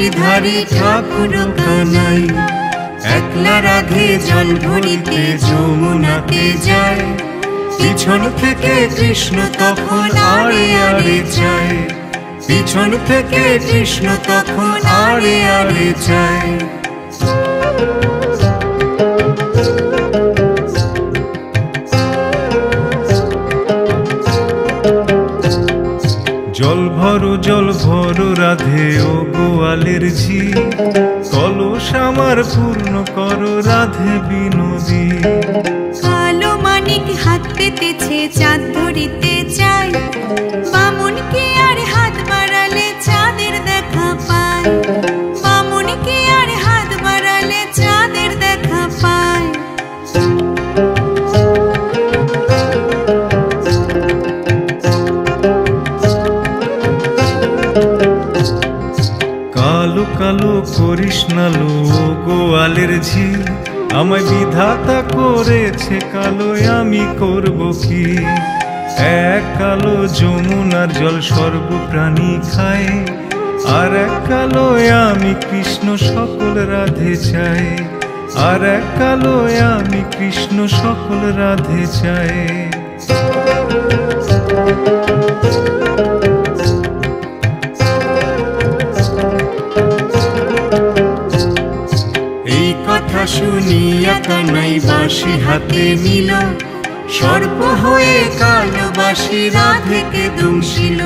বাঁশি ধারে ঠাকুর কানাই, একলা রাধে জল ভরিতে যমুনাতে যায়। পিছন থেকে কৃষ্ণ তখন আড়ে আড়ে চায়, পিছন থেকে কৃষ্ণ তখন আড়ে আড়ে চায়। জল ভরো রাধে ও গোয়ালের ঝি, কলস আমার পূর্ণ করো রাধে বিনোদী। কালো মানিক হাত পেতেছে চাঁদ ধরিতে চাই, বামুনকে আর হাত বাড়ালে চাঁদের দেখা পায়, বামুনকে আর হাত বাড়ালে চাঁদের দেখা পায়। কালো কালো করিস না লো গোয়ালের ঝি, আমায় বিধাতা করেছে কালো, আমি করব কি? এক কালো যমুনার জল সর্বপ্রাণী খায়, আর এক কালো আমি কৃষ্ণ সকল রাধে চাই, আর এক কালো আমি কৃষ্ণ সকল রাধে চাই। শুনিয়া কানাই বাঁশি হাতে নিল, সর্প হয়ে কালো বাঁশি রাধেকে দংশিল।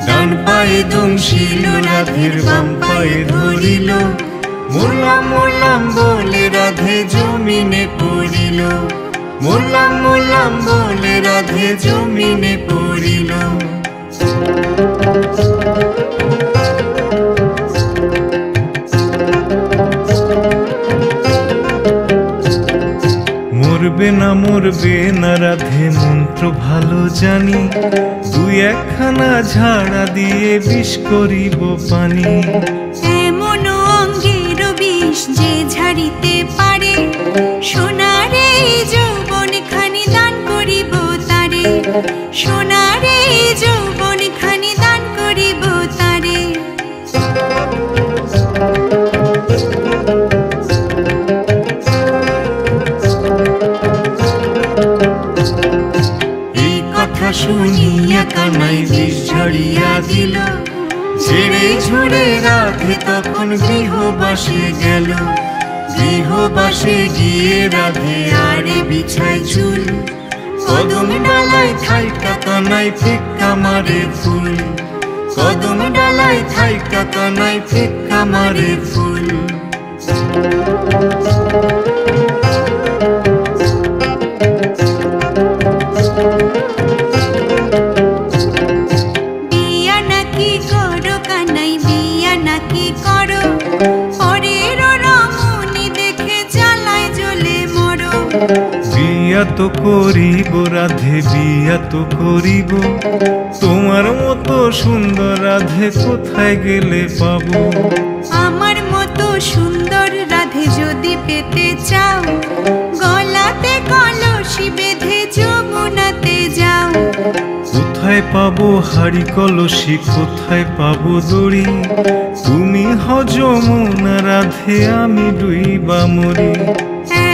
ডান পায়ে দংশিল রাধের বাম পায়ে ধরিল, মোরলাম মোরলাম বলে রাধে জমিনে পড়িল, মোরলাম মোরলাম বলে রাধে জমিনে পড়িল। মরবে না রাধে মন্ত্র ভালো জানি, দুই একখানা ঝাড়া দিয়ে বিষ করিব পানি। এমন অঙ্গের বিষ যে ঝাড়িতে পারে, সোনারে যৌবন খানি দান করিব তারে, সোনারে যৌবন খানি দান করিব তারে। শুনিয়া কানাই বিষ ঝাড়িয়া দিল, ঝেড়ে ঝুড়ে রাধে তখন গৃহবাসে গেল। গৃহবাসে গিয়ে রাধে আরে বিছায় চুল, কদম ডালায় থাইকা কানাই ফিক্কা মারে ফুল, কদম ডালায় থাইকা কানাই ফিক্কা মারে ফুল। বিয়া তো করিব রাধে বিয়া তো করিব, তোমার মতো সুন্দর রাধে কোথায় গেলে পাবো? আমার মতো সুন্দর রাধে যদি পেতে চাও, গলাতে কলসি বেঁধে যমুনাতে যাও। কোথায় পাবো হাড়ি কলসি, কোথায় পাবো দড়ি? তুমি হও যমুনা রাধে, আমি ডুইবা মরি।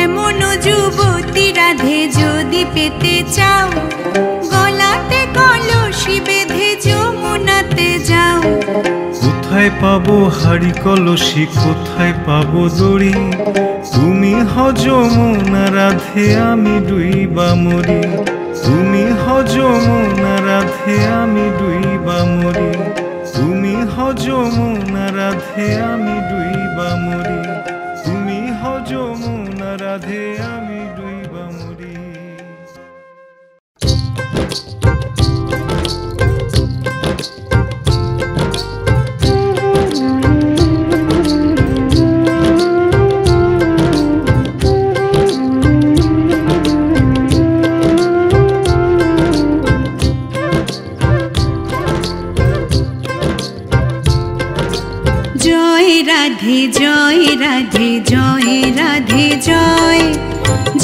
এমন যুবতী রাধে যদি পেতে চাও, গলাতে কলসি বেঁধে যমুনাতে যাও। কোথায় পাবো হাড়ি কলসি, কোথায় পাবো দড়ি? তুমি হও যমুনা রাধে, আমি ডুইবা মরি। তুমি হও যমুনা রাধে, আমি ডুইবা মরি। তুমি হও যমুনা রাধে, আমি ডুইবা মরি। তুমি হও যমুনা রাধে, আমি ডুইবা মরি। রাধে জয় রাধে জয় রাধে জয়,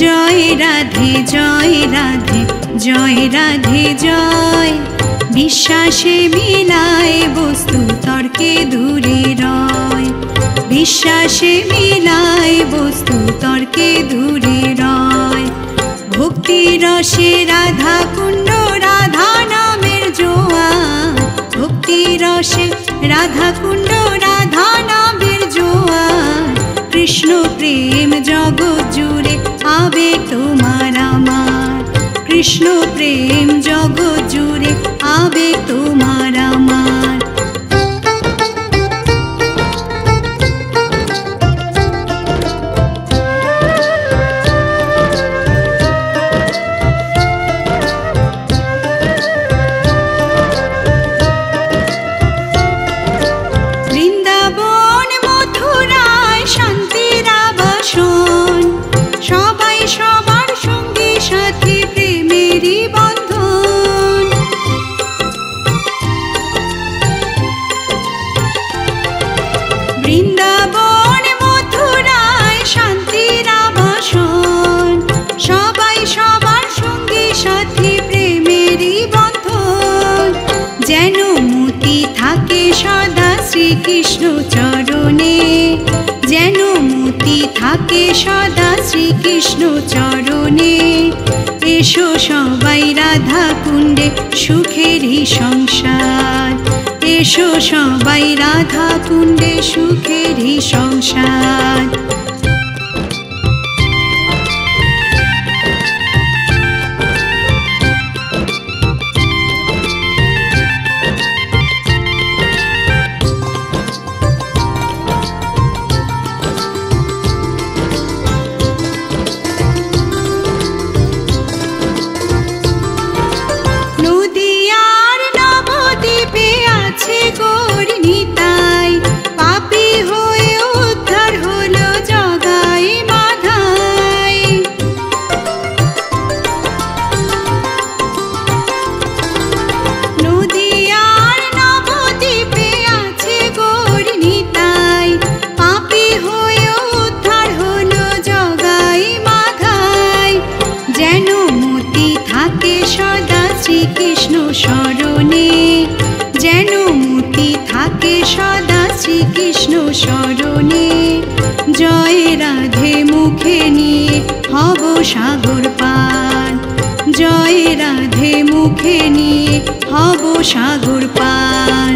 জয় রাধে জয় রাধে জয় রাধে জয়। বিশ্বাসে মিলায় বস্তু তর্কে দূরে রয়। বিশ্বাসে মিলায় বস্তু তর্কে দূরে রয়। ভক্তি রসে রাধা কুণ্ড রাধা নামের জোয়ার, ভক্তি রসে রাধা কুণ্ড রাধা নামের জোয়ার। কৃষ্ণ প্রেম জগৎ জুড়ে আবেগ তোমার আমার, কৃষ্ণ প্রেম জগৎ জুড়ে আবেগ তোমার আমার। বৃন্দাবন মথুরায় শান্তির আবাসন, সবাই সবার সঙ্গী সাথী প্রেমেরই বন্ধন। বৃন্দাবন মথুরায় শান্তির আবাসন, সবাই সবার সঙ্গী সাথী প্রেমেরই বন্ধন। যেন মতি থাকে সদা শ্রীকৃষ্ণ চরণে, যেন মতি থাকে সদা শ্রীকৃষ্ণ চরণে। এসো সবাই রাধা কুণ্ডে সুখেরই সংসার, এসো সবাই রাধা কুণ্ডে সুখেরই সংসার। নদিয়ার নবদ্বীপে আছে গৌর নিতাই, পাপী হয়ে উদ্ধার হলো জগাই মাধাই। নদিয়ার নবদ্বীপে আছে গৌর নিতাই, পাপী হয়ে উদ্ধার হলো জগাই মাধাই। যেন মতি থাকে সদা শ্রীকৃষ্ণ স্মরণে, যেন মতি থাকে সদা শ্রীকৃষ্ণ স্মরণে। জয় রাধে মুখে নিয়ে হব সাগর পার, জয় রাধে মুখে নিয়ে হব সাগর পার।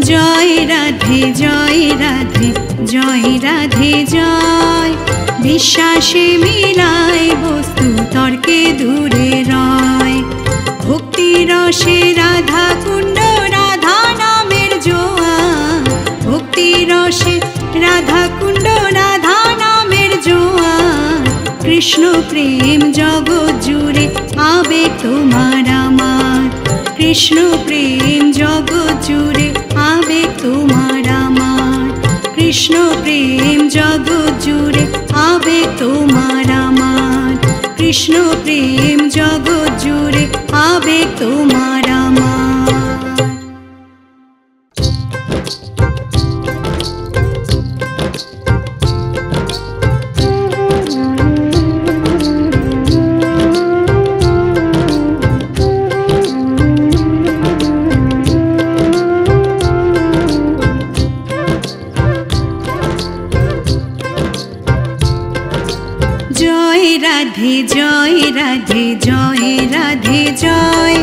জয় রাধে জয় রাধে জয় রাধে জয়। বিশ্বাসে মিলায় বস্তু তর্কে দূরে রয়। ভক্তি রসে রাধা কুণ্ড রাধা নামের জোয়ার, ভক্তি রসে রাধা কুণ্ড রাধা নামের জোয়ার। কৃষ্ণ প্রেম জগৎ জুড়ে আবেগ তোমার আমার, কৃষ্ণ প্রেম জগৎ জুড়ে আবেগ তোমার আমার, কৃষ্ণ প্রেম জগৎ জুড়ে আবেগ তোমার আমার, কৃষ্ণ প্রেম জগৎ জুড়ে আবেগ তোমার আমার। জয় রাধে জয় রাধে জয় রাধে জয়,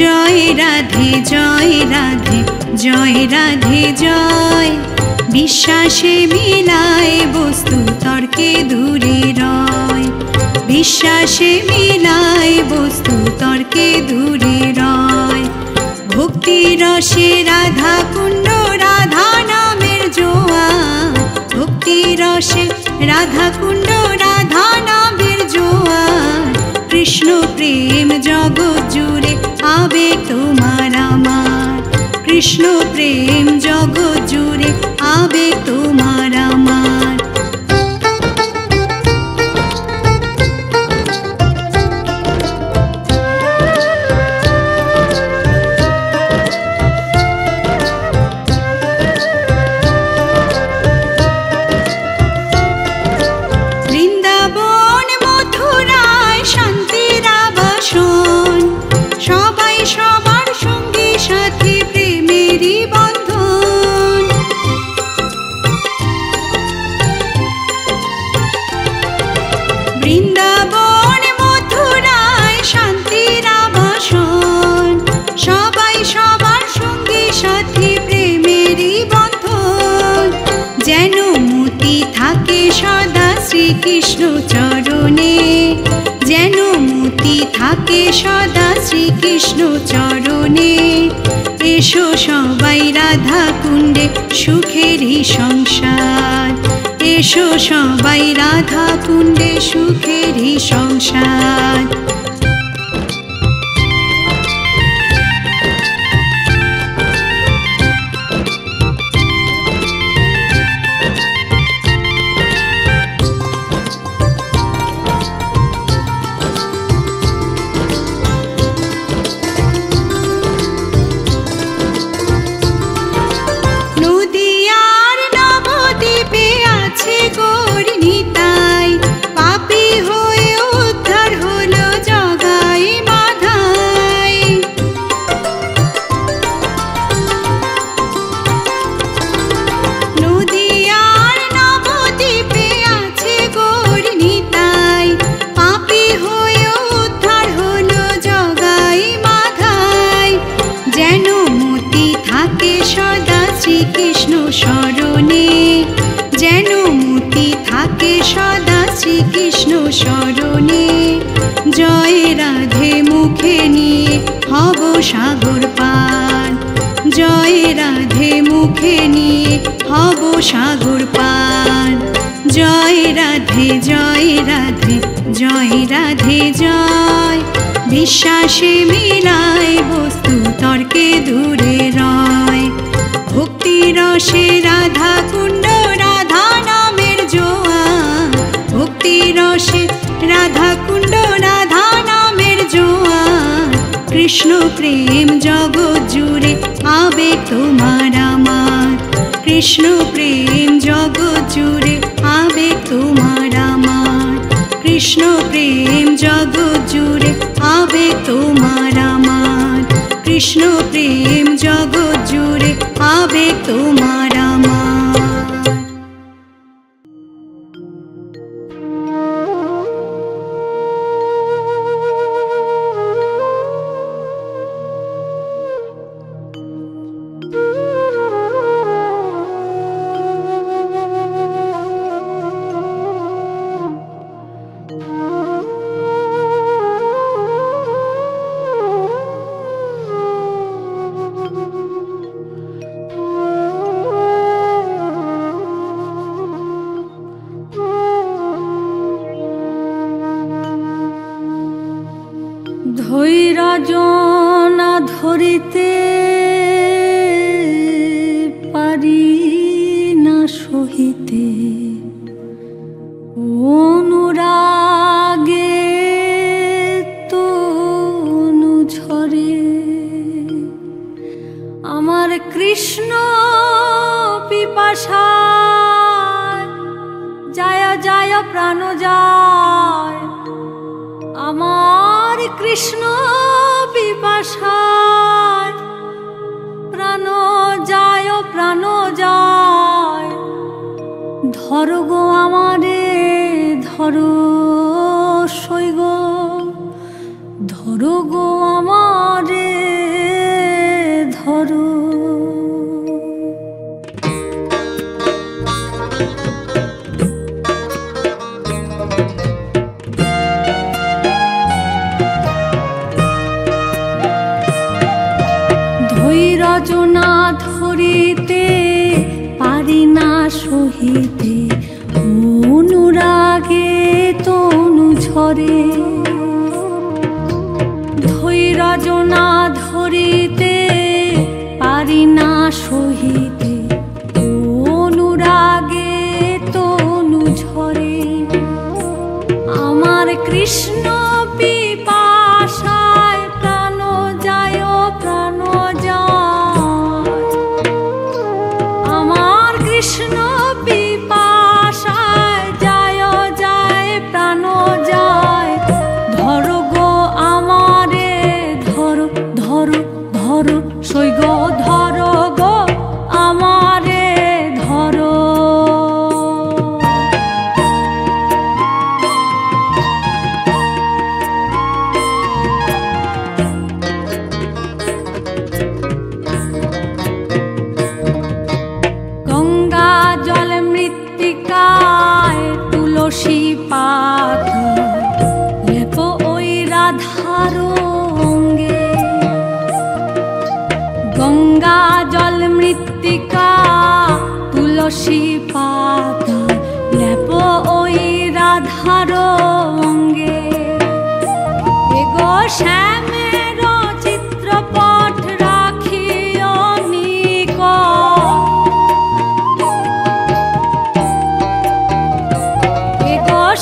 জয় রাধে জয় রাধে জয় রাধে জয়। বিশ্বাসে মিলায় বস্তু তর্কে দূরে রয়, বিশ্বাসে মিলায় বস্তু তর্কে দূরে রয়। ভক্তি রসে রাধা কুণ্ড রাধা নামের জোয়ার, ভক্তি রসে রাধা কুণ্ড রাধা নামের জোয়ার। কৃষ্ণ প্রেম জগৎ জুড়ে আবেগ তোমার আমার, কৃষ্ণ প্রেম জগৎ জুড়ে আবেগ তোমার আমার। বৃন্দাবন মথুরায় শান্তির আবাসন, সবাই সবার সঙ্গী সাথী প্রেমেরই বন্ধন। শ্রীকৃষ্ণ চরণে, যেন মতি থাকে সদা শ্রীকৃষ্ণ চরণে। এসো সবাই রাধা কুণ্ডে সুখেরই সংসার, এসো সবাই রাধা কুণ্ডে সুখেরই সংসার। শরণে, যেন মতি থাকে সদা শ্রীকৃষ্ণ শরণে। জয় রাধে মুখে নিয়ে হব সাগর পার, জয় রাধে মুখে নিয়ে হব সাগর পার। জয় রাধে জয় রাধে জয় রাধে জয়, বিশ্বাসে মিলায় বস্তু তর্কে দূরে রয়। ভক্তি রসে রাধা কুণ্ড রাধা নামের জোয়ার, ভক্তি রসে রাধা কুণ্ড রাধা নামের জোয়ার। কৃষ্ণ প্রেম জগৎ জুড়ে আবেগ তোমার আমার, কৃষ্ণ প্রেম জগৎ জুড়ে আবেগ তোমার আমার। কৃষ্ণ প্রেম জগৎ জুড়ে আবেগ তোমার আমার, কৃষ্ণ প্রেম জগৎ জুড়ে আবেগ তোমার আমার। ধৈর্য না ধরিতে পারি না সহিতে, অনুরাগে তনু ঝরে। আমার কৃষ্ণ পিপাসা যায় যায় প্রাণ যায়, আমার কৃষ্ণ পিপাসায় প্রাণ যায় প্রাণ যায়। ধরো গো আমারে ধরো সইগ, ধরো গো আমারে ধরো। ধৈর্য না ধরিতে পারি না সহিতে, অনুরাগে তনু ঝরে। ধৈর্য না ধরিতে পারি না সহিতে, অনুরাগে তনু ঝরে। আমার কৃষ্ণ পিপাসায় প্রাণ যায় প্রাণ যায়, আমার কৃষ্ণ পিপাসায় যায় যায় প্রাণ যায়। ধরো গো আমারে ধরো ধরো ধরো সইগ, ধরো গো আমারে ধরো।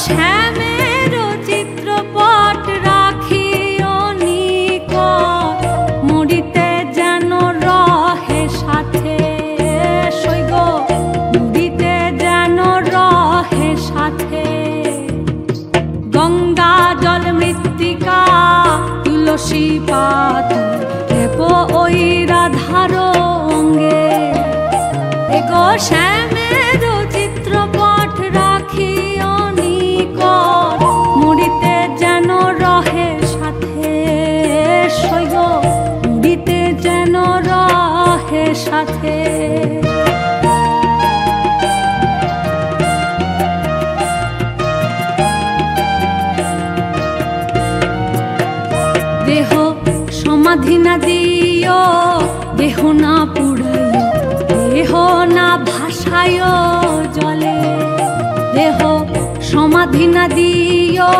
শ্যামের চিত্রপট রাখিও নিকট, মরিতে যেন রহে সাথে। সৈগ মরিতে যেন রহে সাথে। গঙ্গা জল মৃত্তিকা তুলসী পাত দেব ওই রাধার অঙ্গে। এগো শ্যামের চিত্রপট রাখিও নিকট, মরিতে যেন রহে সাথে। সৈগ মরিতে যেন রহে সাথে। দেহ সমাধি না দিও, দেহ না পুড়াইও, দেহ না ভাসায়ো জলে। দেহ সমাধি না দিও,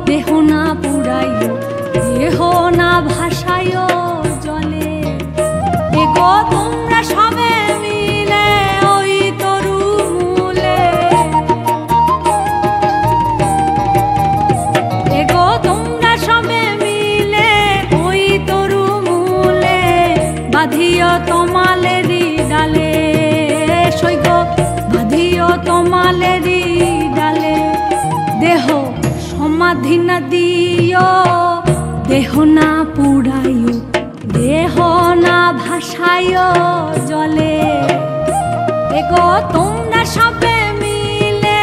দেহ না পুড়াইও, দেহ না ভাসায়ো জলে। এগো তোমরা সবে মিলে ওই তরু মূলে। এগো তোমরা সবে মিলে ওই তরু মূলে, বাঁধিও তোমালেরি ডালে। সৈগ বাঁধিও তোমালেরি ডালে। দেহ সমাধি না দিও, দেহ না পুড়াইও, দেহ না ভাসায়ো জলে। এগো তোমরা সবে মিলে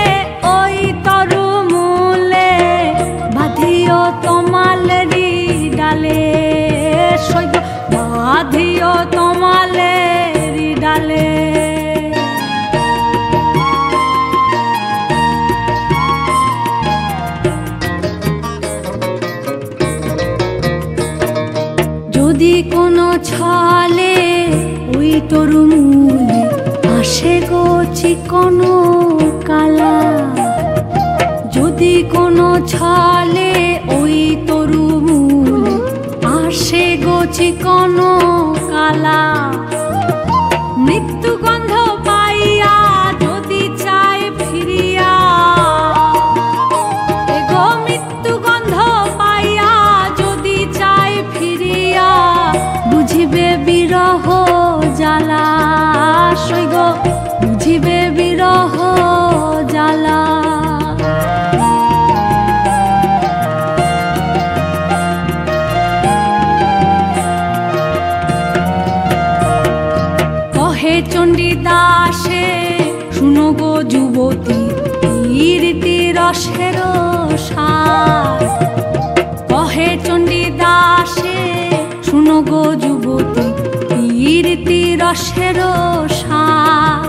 ওই তরু মূলে, বাঁধিও তোমালেরি ডালে। সৈগ বাঁধিও তোমালেরি ডালে। যদি কোনো ছলে ওই তরু মূলে আসে গো চিকনো কালা। যদি কোনো ছলে ওই তরু মূলে আসে গো চিকনো কালা। মৃত্যু গন্ধ পাইয়া যদি চায় ফিরিয়া। এগো মৃত্যু গন্ধ পাইয়া যদি চায় ফিরিয়া, বুঝিবে বিরহ জ্বালা। সৈগ বুঝিবে বিরহ জ্বালা। কহে চণ্ডীদাসে শুনো গো যুবতী, কীর্তি রসের সার। কহে চণ্ডীদাসে শুনো গো যুবতী, কীর্তি রসের সার।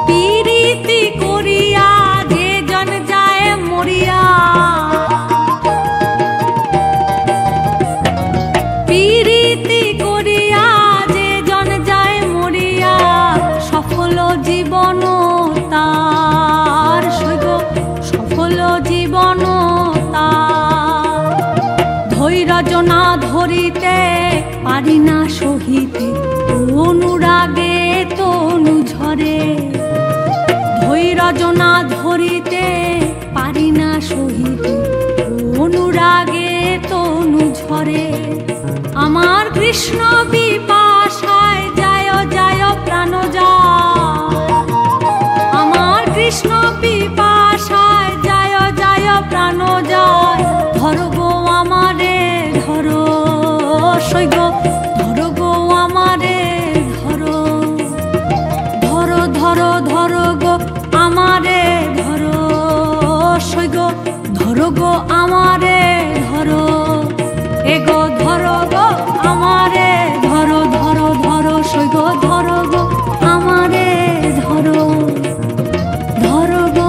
পীড়িতি করিয়া যে জন যায় মরিয়া। পীড়িতি করিয়া যে জন যায় মরিয়া, সফল জীবন তার। সৈগ সফল জীবন তার। ধৈর্য না ধরিতে পারি না সহিতে, অনুরাগে তনু ঝরে। ধৈর্য না ধরিতে পারি না সহিতে, অনুরাগে তনু ঝরে। আমার কৃষ্ণ বিপাশায় যায় যায় প্রাণ যায়। আমার কৃষ্ণ বিপাশায় যায় যায় প্রাণ যায়। ধরো গো আমারে ধরো। সৈগ ধরো গো আমারে ধরো। ধরো ধরো ধরো গো আমারে ধরো। সৈগ ধরো গো আমারে ধরো। এগো ধরো গো আমারে ধরো। ধরো ধরো সৈগ ধরো গো আমারে ধরো। ধরো গো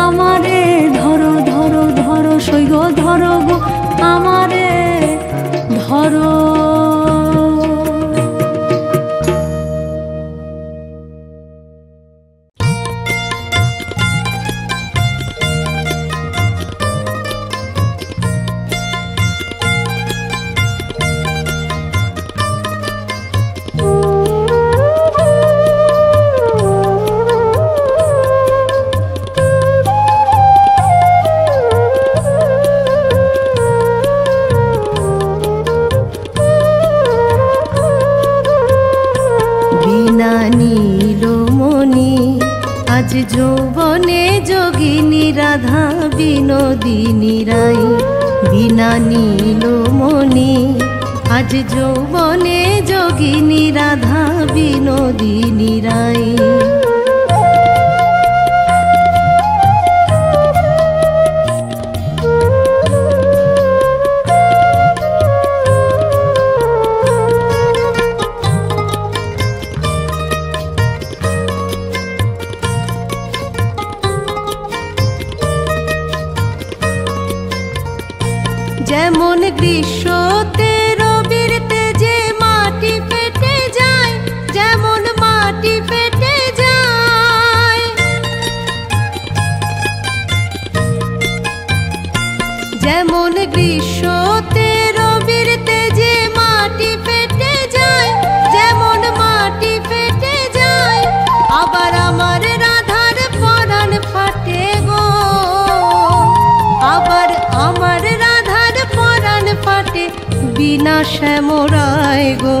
আমারে ধরো। ধরো ধরো সৈগ ধরো গো আমারে ধরো। রাধা বিনোদিনী রাই, বিনা নীলমণি আজ যৌবনে যোগিনী রাধা বিনোদিনী রাই। যেমন গ্রীষ্মতে রবির তেজে মাটি ফেটে যায়, যেমন মাটি ফেটে যায়, যেমন গ্রীষ্মতে রবির তেজে মাটি ফেটে যায়, যেমন মাটি ফেটে যায়, আবার আমার রাধার পরাণ ফাটে গো, আবার আমার ফাটে বিনা শ্যামরায় গো।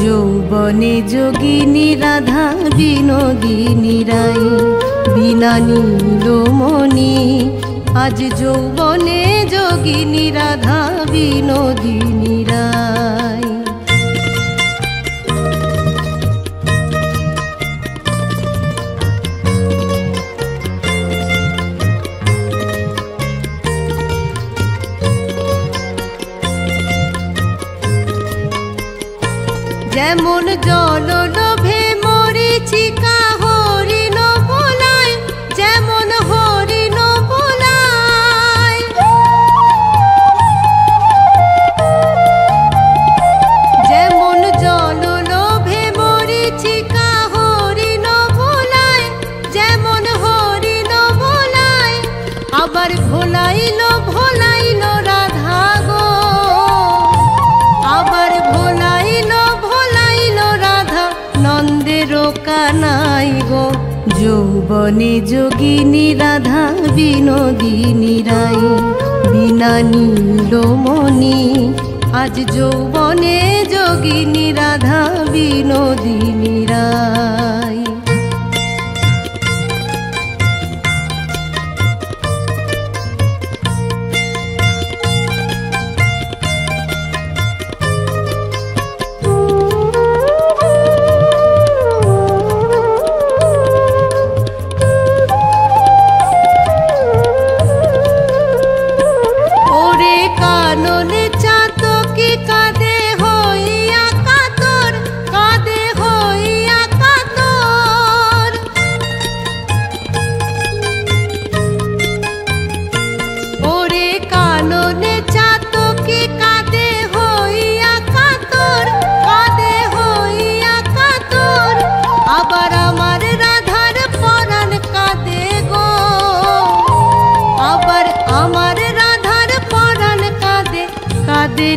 যৌবনে যোগিনী রাধা বিনোদিনী রাই, বিনা নীলমণি আজ যৌবনে যোগিনী রাধা বিনোদিনী রাই। যেমন জল লোভে মরিচিকা হরিণ ভোলায়, যেমন হরিণ ভোলায়, যেমন জল লোভে মরিচিকা হরিণ ভোলায়, যেমন হরিণ ভোলায়, আবার ভোলাইল ভোলাইল রাধা গো, আবার ভোলাইল নন্দের কানাই গো। যৌবনে যোগিনী রাধা বিনোদিনী রাই, বিনা নীলমণি আজ যৌবনে যোগিনী রাধা বিনোদিনী রাই।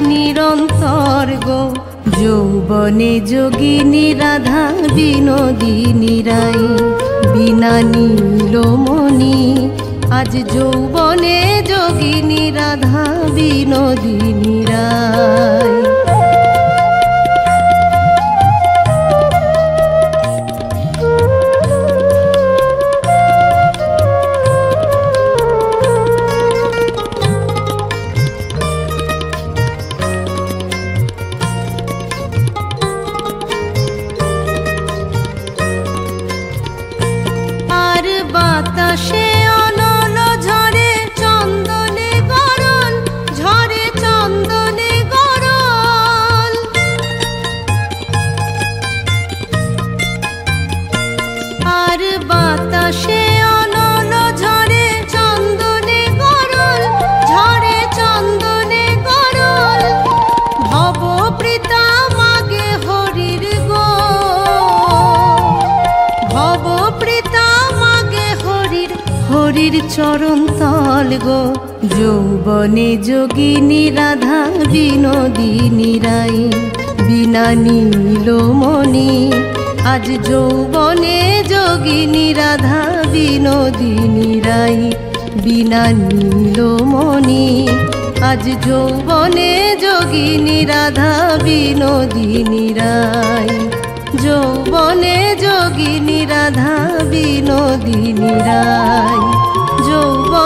নিরন্তর গো। যৌবনে যোগিনী রাধা বিনোদিনী রাই, বিনা নীলমণি আজ যৌবনে যোগিনী রাধা বিনোদিনী রাই। বাতাসে অনল ঝরে চন্দনে গরল, ঝরে চন্দনে গরল, আর বাতাসে অনল ঝরে চন্দনে গরল, ঝরে চন্দনে গরল, ভবপ্রীতা মাগে হরির গো, ভবপ্রীতা হরির চরণ তল গো। যৌবনে যোগিনী রাধা বিনোদিনী রাই, বিনা নীলমণি আজ যৌবনে যোগিনী রাধা বিনোদিনী রাই, বিনা নীলমণি আজ যৌবনে যোগিনী রাধা বিনোদিনী রাই। যৌবনে যোগিনী রাধা বিনোদিনী রাই, যৌবনে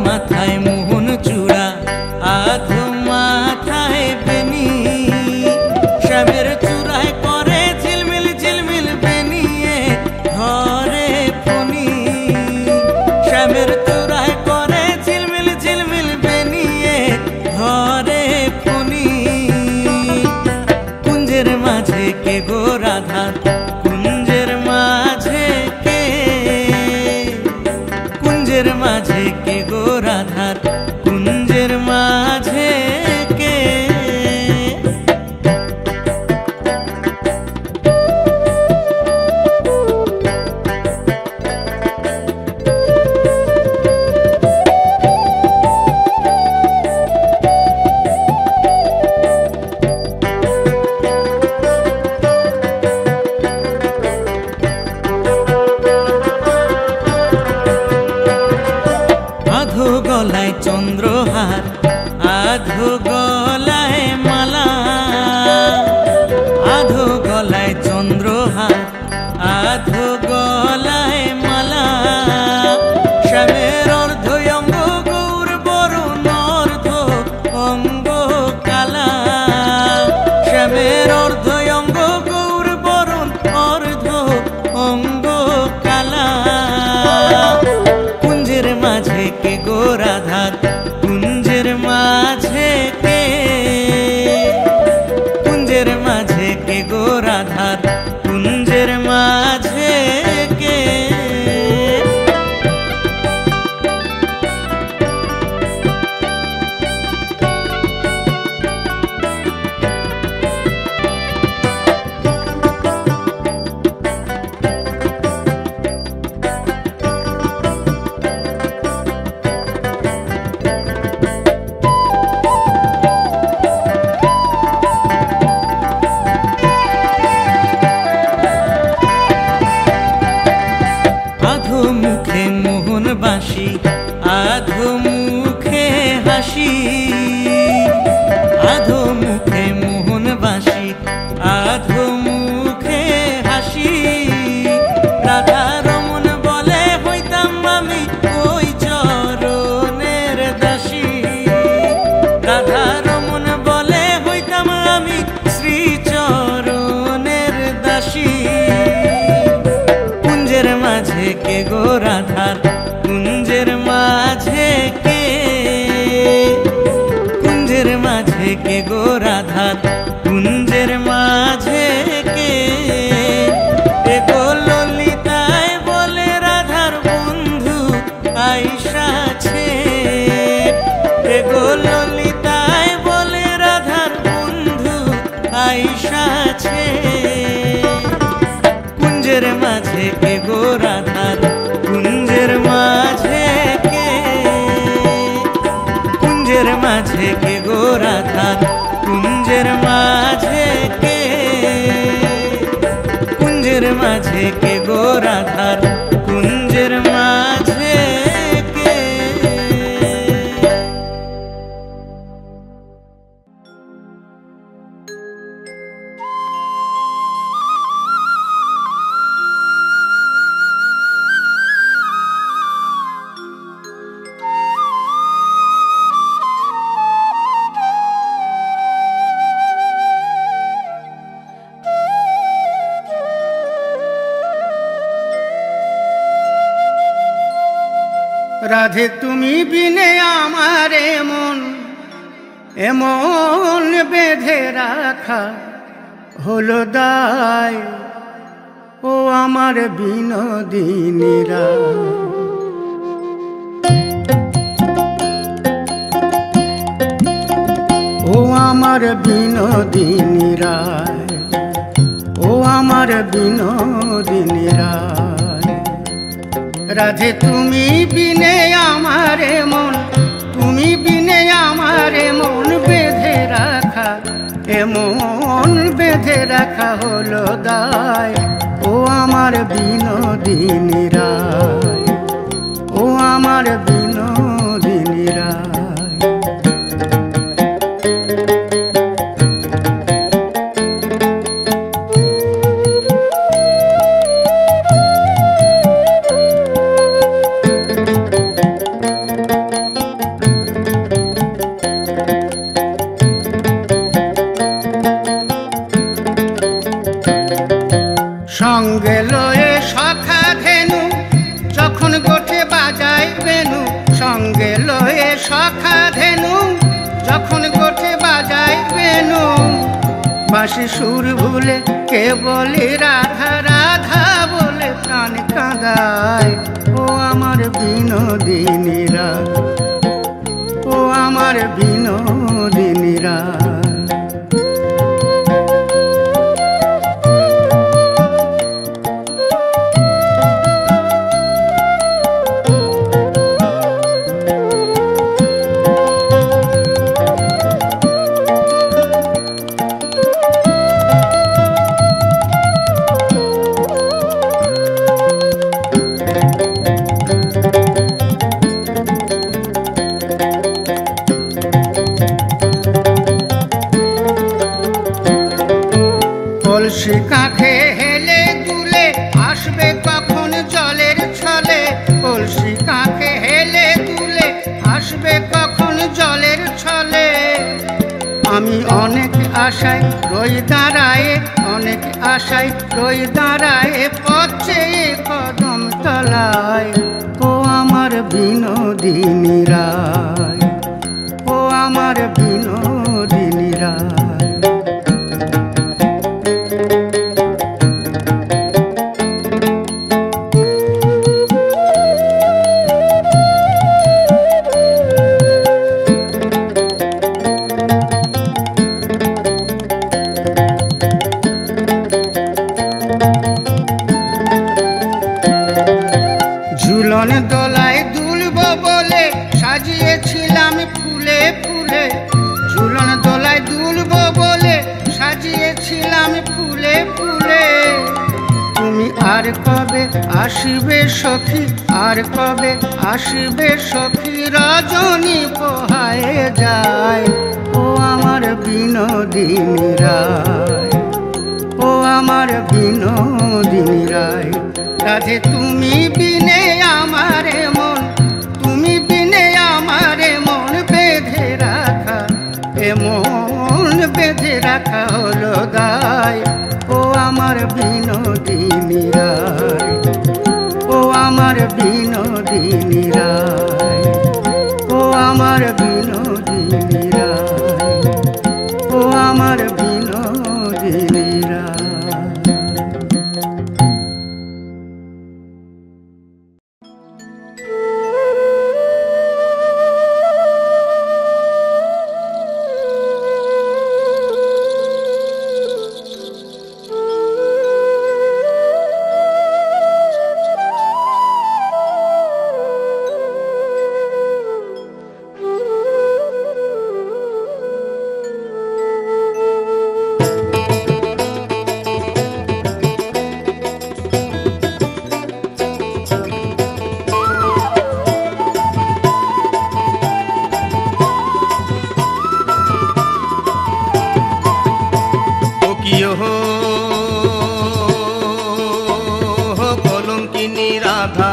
মাথায় মোহন চূড়া, আধো মাথায় বেনি, শ্যামের চূড়ায় করে ঝিলমিল ঝিলমিল বেনিয়ে ঘরে ফণি, শ্যামের চূড়ায় করে ঝিলমিল ঝিলমিল বেনিয়ে ঘরে ফণি। কুঞ্জের মাঝে কে গো রাধা, কুঞ্জের মাঝে কে, কুঞ্জের মাঝে কে গো রাধার, কুঞ্জের মাঝে কে। আধো গলায় চন্দ্রহার, আধো গলায় মালা, আধো গলায় চন্দ্রহার, আধো গলায় মালা, শ্যামের অর্ধ অঙ্গ গৌর বরুণ অর্ধ অঙ্গ কালা, শ্যামের অর্ধ অঙ্গ গৌর বরুণ অর্ধ অঙ্গ কালা। কুঞ্জের মাঝে কে গো রাধার, কুঞ্জের মাঝে কে, কুঞ্জের মাঝে কে গো রাধার, কুঞ্জের মাঝে কে। আধো মুখে মোহন বাঁশি, আধো মুখে হাসি, আধো মুখে মোহন বাঁশি, আধো মুখে হাসি। রাধা রমন বলে হইতাম আমি ওই চরণের দাসী, রাধা রমন বলে হইতাম আমি শ্রী চরণের দাসী। কুঞ্জের মাঝে কে গো রাধার, কুঞ্জের মাঝে কে, কুঞ্জের মাঝে কে গো রাধার, কুঞ্জের মাঝে কে। এ গো ললিতায় বলে রাধার বন্ধু আইসাছে, এ গো ললিতায় বলে রাধার বন্ধু আইসাছে। কুঞ্জের মাঝে কে গো রাধার, কুঞ্জের মাঝে কে, কুঞ্জের মাঝে কে গো রাধার, কুঞ্জের মাঝে কে, কুঞ্জের মাঝে কে গো রাধার, কুঞ্জের মাঝে কে। রাধে তুমি বিনে আমার এমন এমন বেঁধে রাখা হলো দায়, ও আমার বিনোদিনীরা। ও আমার বিনোদিনীরা, ও আমার বিনোদিনীরা। রাধে তুমি বিনে আমার মন, তুমি বিনে আমার মন বেঁধে রাখা, এমন বেঁধে রাখা হলো দায়, ও আমার বিনোদিনীরা, ও আমার বিনোদিনীরা। বাঁশি সুর ভুলে কে বলে রাধা রাধা বলে প্রাণ কাঁদায়। ও আমার বিনোদিনীরা, ও আমার বিনোদিনীরা। কলসি কাঁখে হেলে দুলে আসবে কখন জলের ছলে। কলসি কাঁখে হেলে দুলে আসবে কখন জলের ছলে। আমি অনেক আশায় রই দাঁড়ায়, অনেক আশায় রই দাঁড়ায় পথে কদম তলায়। ও আমার বিনোদিনীরা, ও আমার বিনোদিনীরা। ঝুলন দোলায় দুলব বলে সাজিয়েছিলাম ফুলে ফুলে। ঝুলন দোলায় দুলব বলে সাজিয়েছিলাম ফুলে ফুলে। তুমি আর কবে আসবে সখী, আর কবে আসবে সখী, রজনী পোহায়ে যায়। ও আমার বিনোদিনীরা, ও আমার বিনোদিনীরা। রাধে তুমি বিনে আমারে মন, তুমি বিনে আমারে মন বেঁধে রাখা, এ মন বেঁধে রাখা হলো দায়। ও আমার বিনোদিনীরা, ও আমার বিনোদিনীরা, ও আমার বিনোদিনীরা, ও আমার বিনোদিনীরা। কলঙ্কিনী রাধা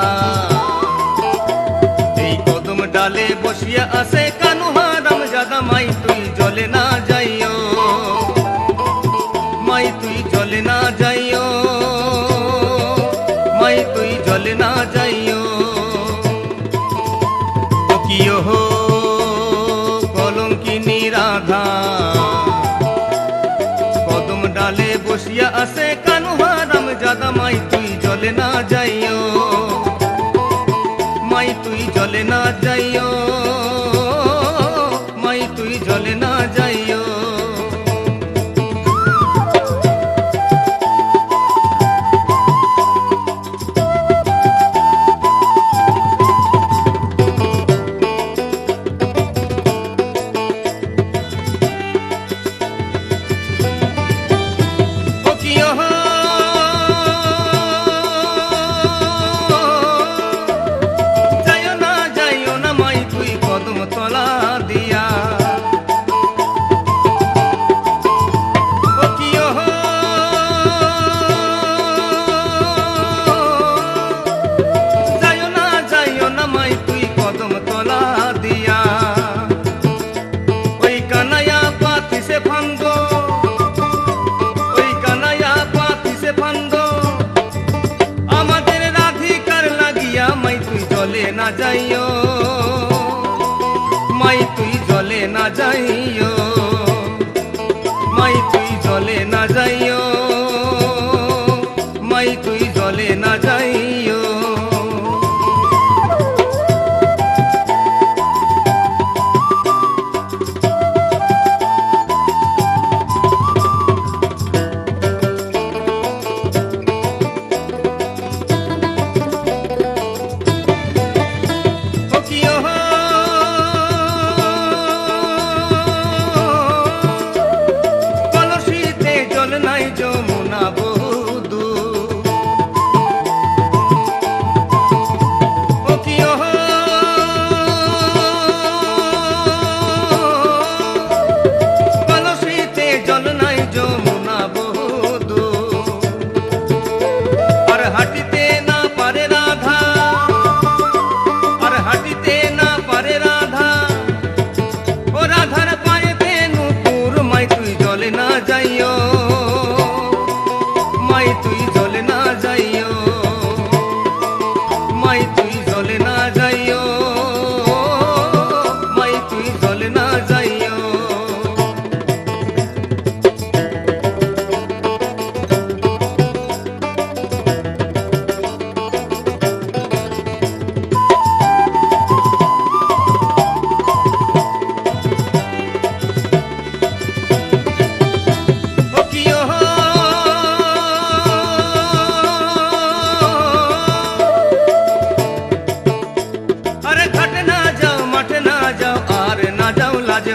এই কদম ডালে বসিয়া আছে কানুহা রাম জাদা। মাই তুই জলে না যাইও, মাই তুই জলে না যাইও, মাই তুই জলে না যাইও। ও কিয় হো কলঙ্কিনী রাধা কদম ডালে বসিয়া আছে কানুহা রাম জাদা। মাই তুই জলে না যাইও, মাই তুই জলে না যাইও, মাই তুই জলে না যাইও। যাইও, মাই তুই জলে না যাইও, মাই তুই জলে না যাইও, মাই তুই জলে না যাইও।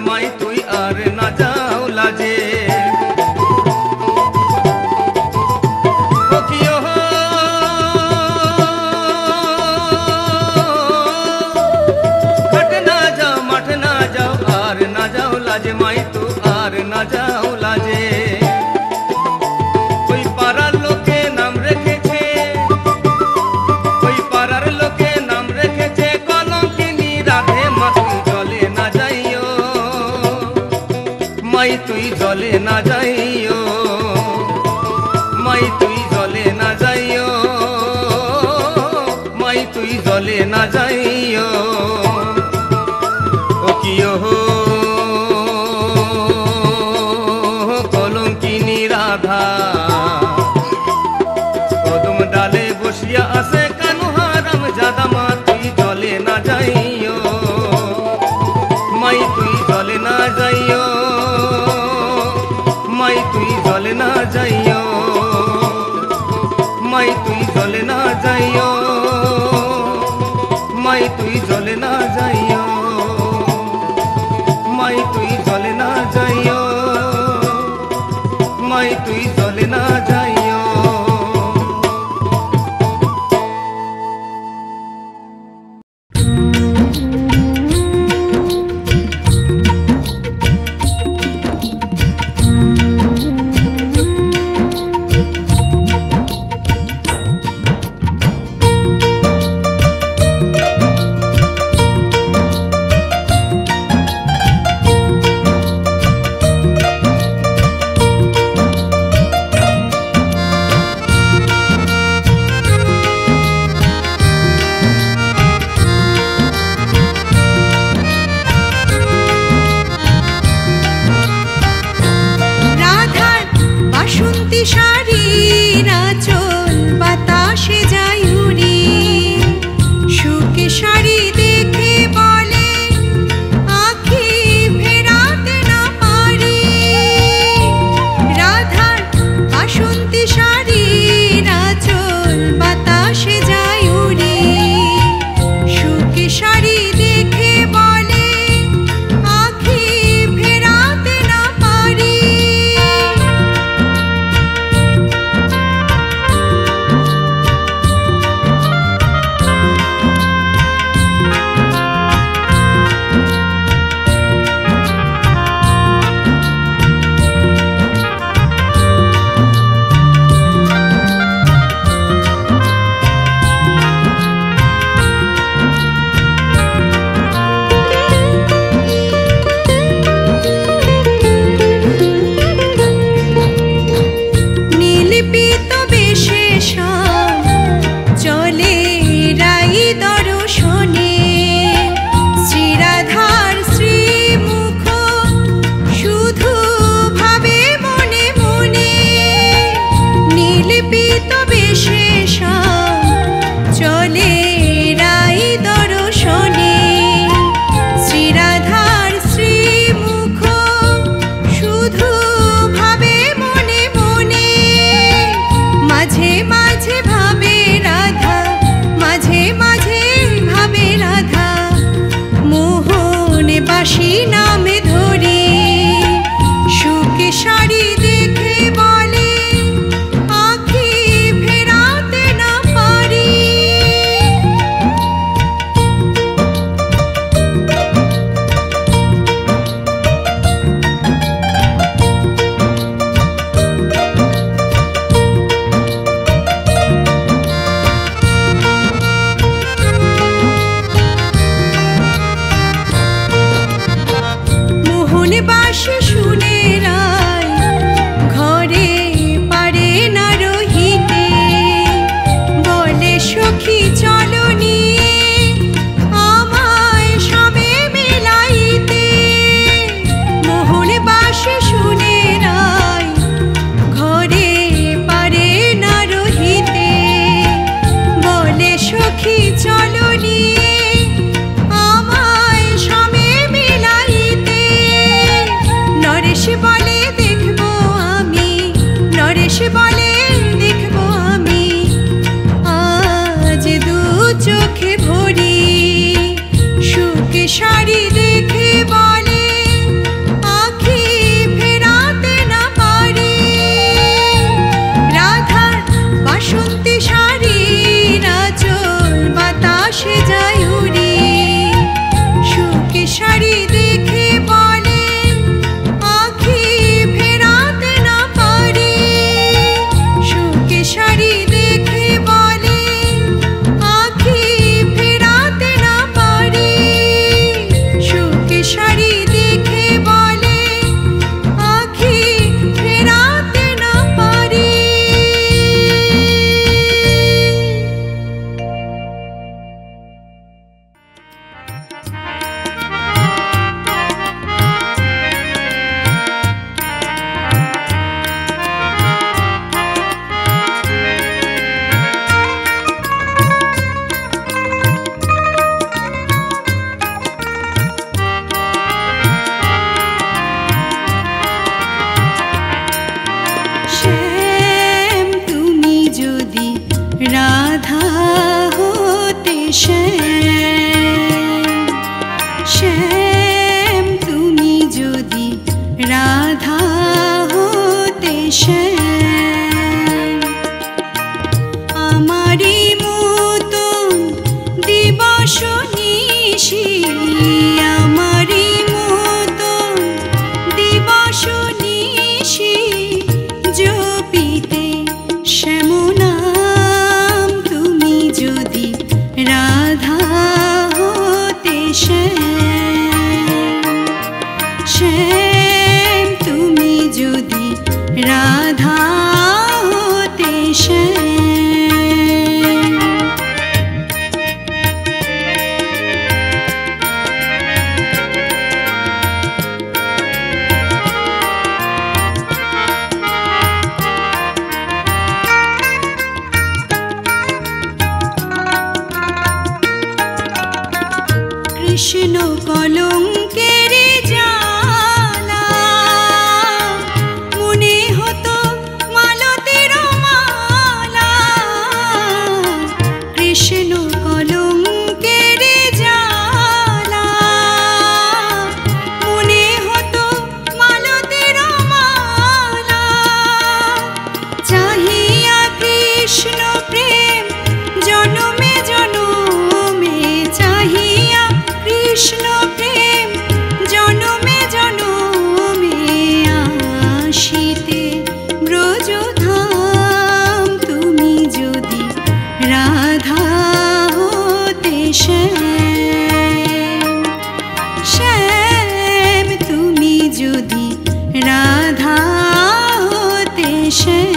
মাই তুই আর না যাও লাজে, ঘাটে না যাও মাঠে না যাও আর না যাও লাজে, মাই তু আর না যাও লাজে। ওই পাড়ার লোকে নাম রেখেছে, ওই পাড়ার লোকে নাম রেখেছে কলঙ্কিনী রাধে, মা তুই জলে না যাইও, মাই তুই জলে না যাইও, মাই তুই জলে না যাইও, মাই তুই জলে না যাইও। ও কিও কলঙ্কিনী রাধা, কদম ডালে বসিয়া আছে কানু হারাম জাদা, মা তুই জলে না যাইও, মাই তুই জলে না যাইও, মাই তুই জলে না যাইও, মাই তুই জলে না যাইও, মাই তুই জলে না যাইও, মাই তুই জলে না যাইও, মাই তুই জলে না যাইও। দাসী নামে ধরি সুখে শাড়ি দেখে বলে আঁখি ফেরাতে না পারি। বাসি শুনে রায় ঘরে পারে না রহিতে বলে সখী চলো নিয়ে আমায় সবে মেলাইতে। মোহন বাসি শুনে রায় ঘরে পারে না রহিতে বলে সখী চলো নিয়ে আমায় সবে মেলাইতে। নরেশ বলে দেখবো আমি, নরেশ বলে দেখবো আমি আজ দু চোখে ভরি সুখে শাড়ি দেখে বলে আঁখি ফেরাতে না পারি। রাধার বাসন্তী শাড়ি আঁচল বাতাসে যায় উড়ি সুখে শাড়ি দেখে বলে আঁখি ফেরাতে না পারি। সুখে শাড়ি দেখে বলে আঁখি ফেরাতে না পারি। সুখে শাড়ি দেখে বলে আঁখি ফেরাতে না পারি। শ্যাম তুমি যদি রাধা হতে শ্যাম, শ্যাম তুমি যদি রাধা হতে শ্যাম, আমারই মতন দিবস নিশি, আমারই মতন দিবস নিশি জপিতে শ্যাম নাম তুমি যদি রাধা হতে শ্যাম, শ্যাম তুমি যদি রাধা হতে শ্যাম। কৃষ্ণ কলঙ্কের জ্বালা মনে হতো মালতের মালা। কৃষ্ণ কলঙ্কের জ্বালা মনে হতো মালতের মালা। চাহিয়া কৃষ্ণ প্রেম জনমে জনমে, চাহিয়া কৃষ্ণ প্রেম জনমে জনমে আসিতে ব্রজধাম তুমি যদি রাধা হতে শ্যাম, শ্যাম তুমি যদি রাধা হতে শ্যাম।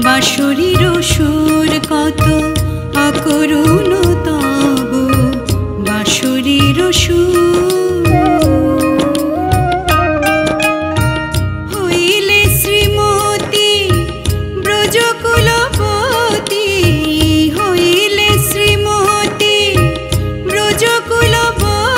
বাঁশরীর সুর কত অকরুণ তব বাঁশরীর সুর। হইলে শ্রীমতী ব্রজকুলবতী, হইলে শ্রীমতী ব্রজকুলবতী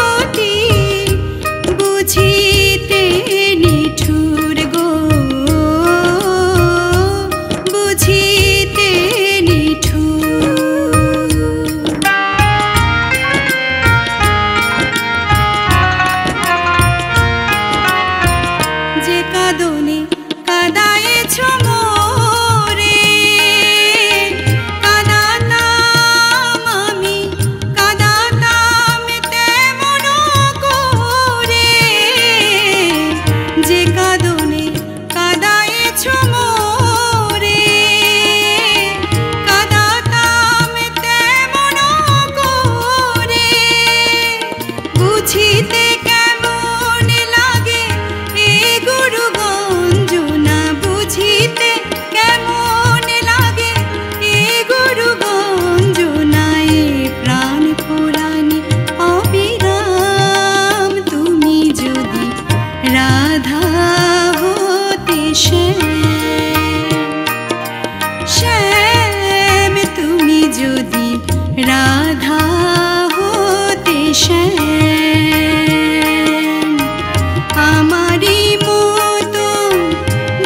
বুঝিতে কেমন লাগে এ গুরু গঞ্জনা, বুঝিতে কেমন লাগে এ গুরু গঞ্জনা, এ প্রাণ পুরাণে অবিরাম তুমি যদি রাধা হতে শ্যাম, তুমি যদি রাধা হতে শ্যাম, আমারি মতো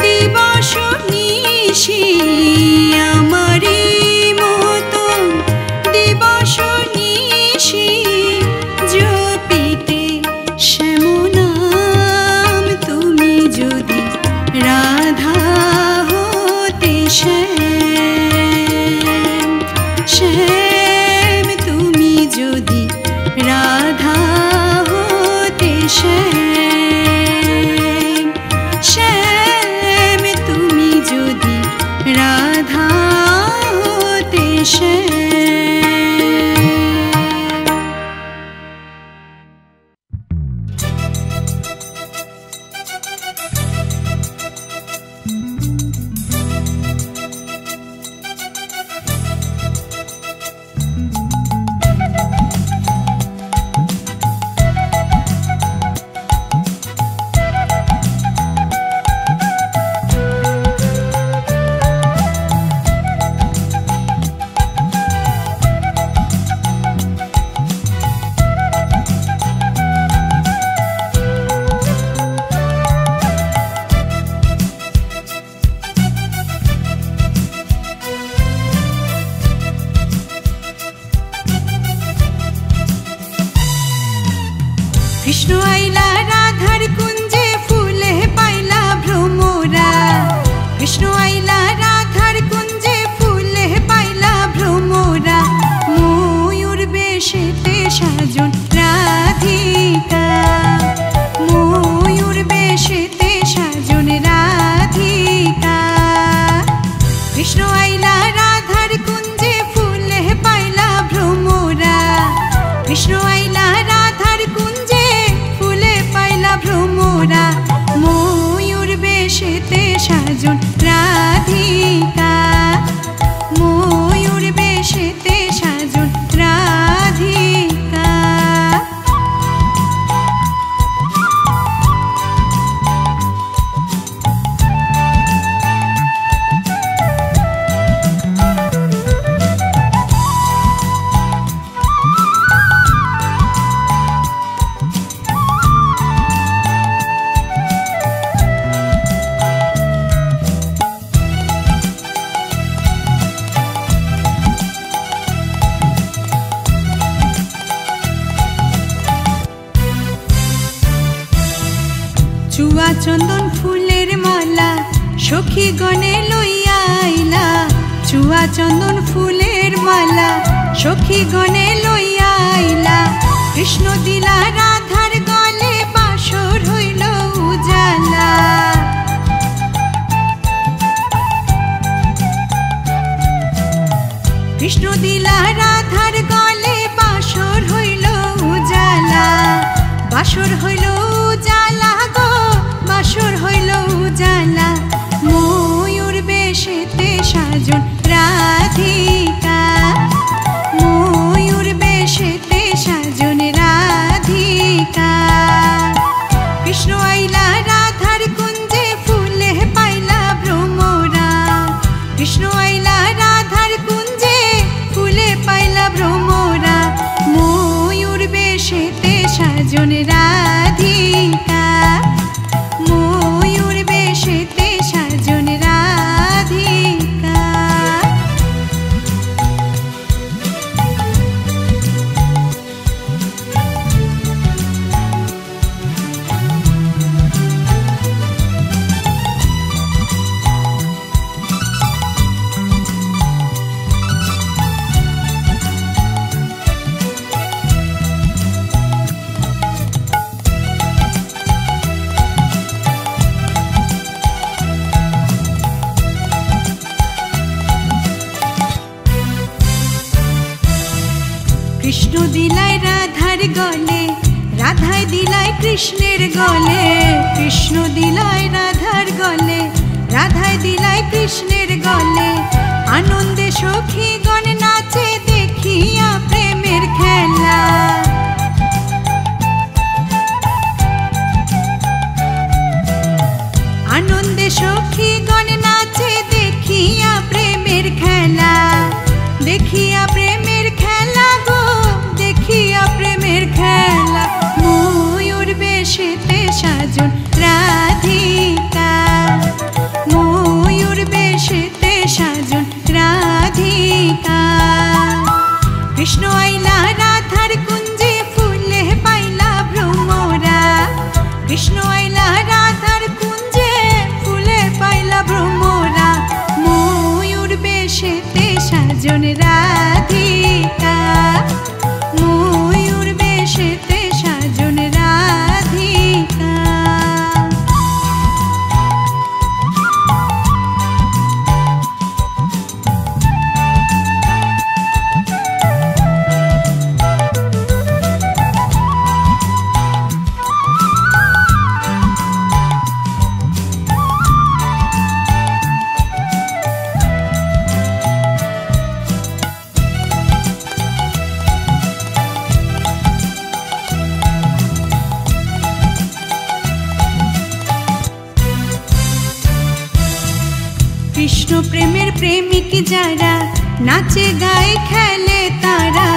দিবস নিশি, আমারি মতো দিবস নিশি জপিতে শ্যাম নাম, তুমি যদি রাধা হতে শ্যাম, শ্যাম তুমি যদি রাধা হতে শ্যাম, শ্যাম তুমি যদি রাধা হতে শ্যাম। কৃষ্ণ আইলা রাধার কুঞ্জে ফুলে পাইলা ভ্রমরা, কৃষ্ণ আইলা রাধার কুঞ্জে ফুলে পাইলা ভ্রমরা, ময়ূর বেশেতে সাজন রাধিকা, ময়ূর বেশেতে সাজন রাধিকা, কৃষ্ণ আইলা রাধার কুঞ্জে ফুলে পাইলা ভ্রমরা, কৃষ্ণ আইলা রাধার কুঞ্জে ফুলে পাইলা ভ্রমরা, ময়ূর বেশেতে সাজন রাধিকা, ময়ূর বেশেতে সাজন রাধিকা। চুয়া চন্দন ফুলের মালা সখী গণে লইয়া আইলা, চুয়া চন্দন ফুলের মালা সখী গণে লইয়া আইলা, কৃষ্ণ দিলা রাধার গলে বাসর হইল উজালা, কৃষ্ণ দিলা রাধার গলে বাসর হইল উজালা, বাসর হইল উজালা গো, বাসর হইল উজালা, ময়ূর বেশেতে সাজন রাধিকা, ময়ূর বেশেতে সাজন রাধিকা, কৃষ্ণ আইলা রাধার কুঞ্জে ফুলে পাইলা ভ্রমরা, কৃষ্ণ আইলা রাধার কুঞ্জে ফুলে পাইলা ভ্রমরা, ময়ূর বেশেতে সাজন রাধিকা, ময়ূর বেশেতে সাজন রাধিকা। কৃষ্ণ দিলাই রাধার গলে, কৃষ্ণের গলে, কৃষ্ণ দিলায় রাধার গলে, রাধায় দিলায় কৃষ্ণের গলে। আনন্দে সখীগণ নাচে দেখিয়া প্রেমের খেলা। আনন্দে সখীগণ নাচে দেখিয়া প্রেমের খেলা। দেখিয়া প্রেমের খেলা গো, দেখিয়া প্রেমের খেলা। ময়ূর বেশেতে সাজন রাধিকা, ময়ূর বেশেতে সাজন রাধিকা। কৃষ্ণ আইলা রাধার কুঞ্জে, ফুলে পাইলা ভ্রমরা। কৃষ্ণ আইলা রাধার কুঞ্জে, ফুলে পাইলা ভ্রমরা। ময়ূর বেশেতে সাজন রাধিকা, ময়ূর বেশেতে সাজন রাধিকা। কৃষ্ণ প্রেমের প্রেমিক যারা, নাচে গায়ে খেলে তারা।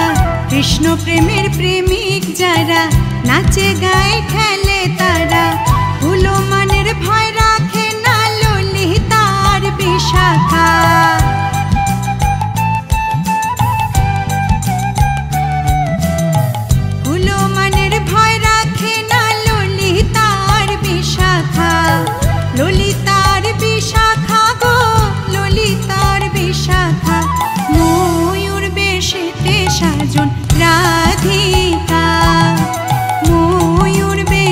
কৃষ্ণ প্রেমের প্রেমিক যারা, নাচে গায়ে খেলে তারা। হুলো মানের ভয় রাখে না ললিতার বিশাখা। হুলো মানের ভয় রাখে না ললিতার বিশাখা। ললিতার বিশাখা গো, ললিতার বিশাখা। ময়ূর বেশেতে সাজন রাধিকা, ময়ূর বেশেতে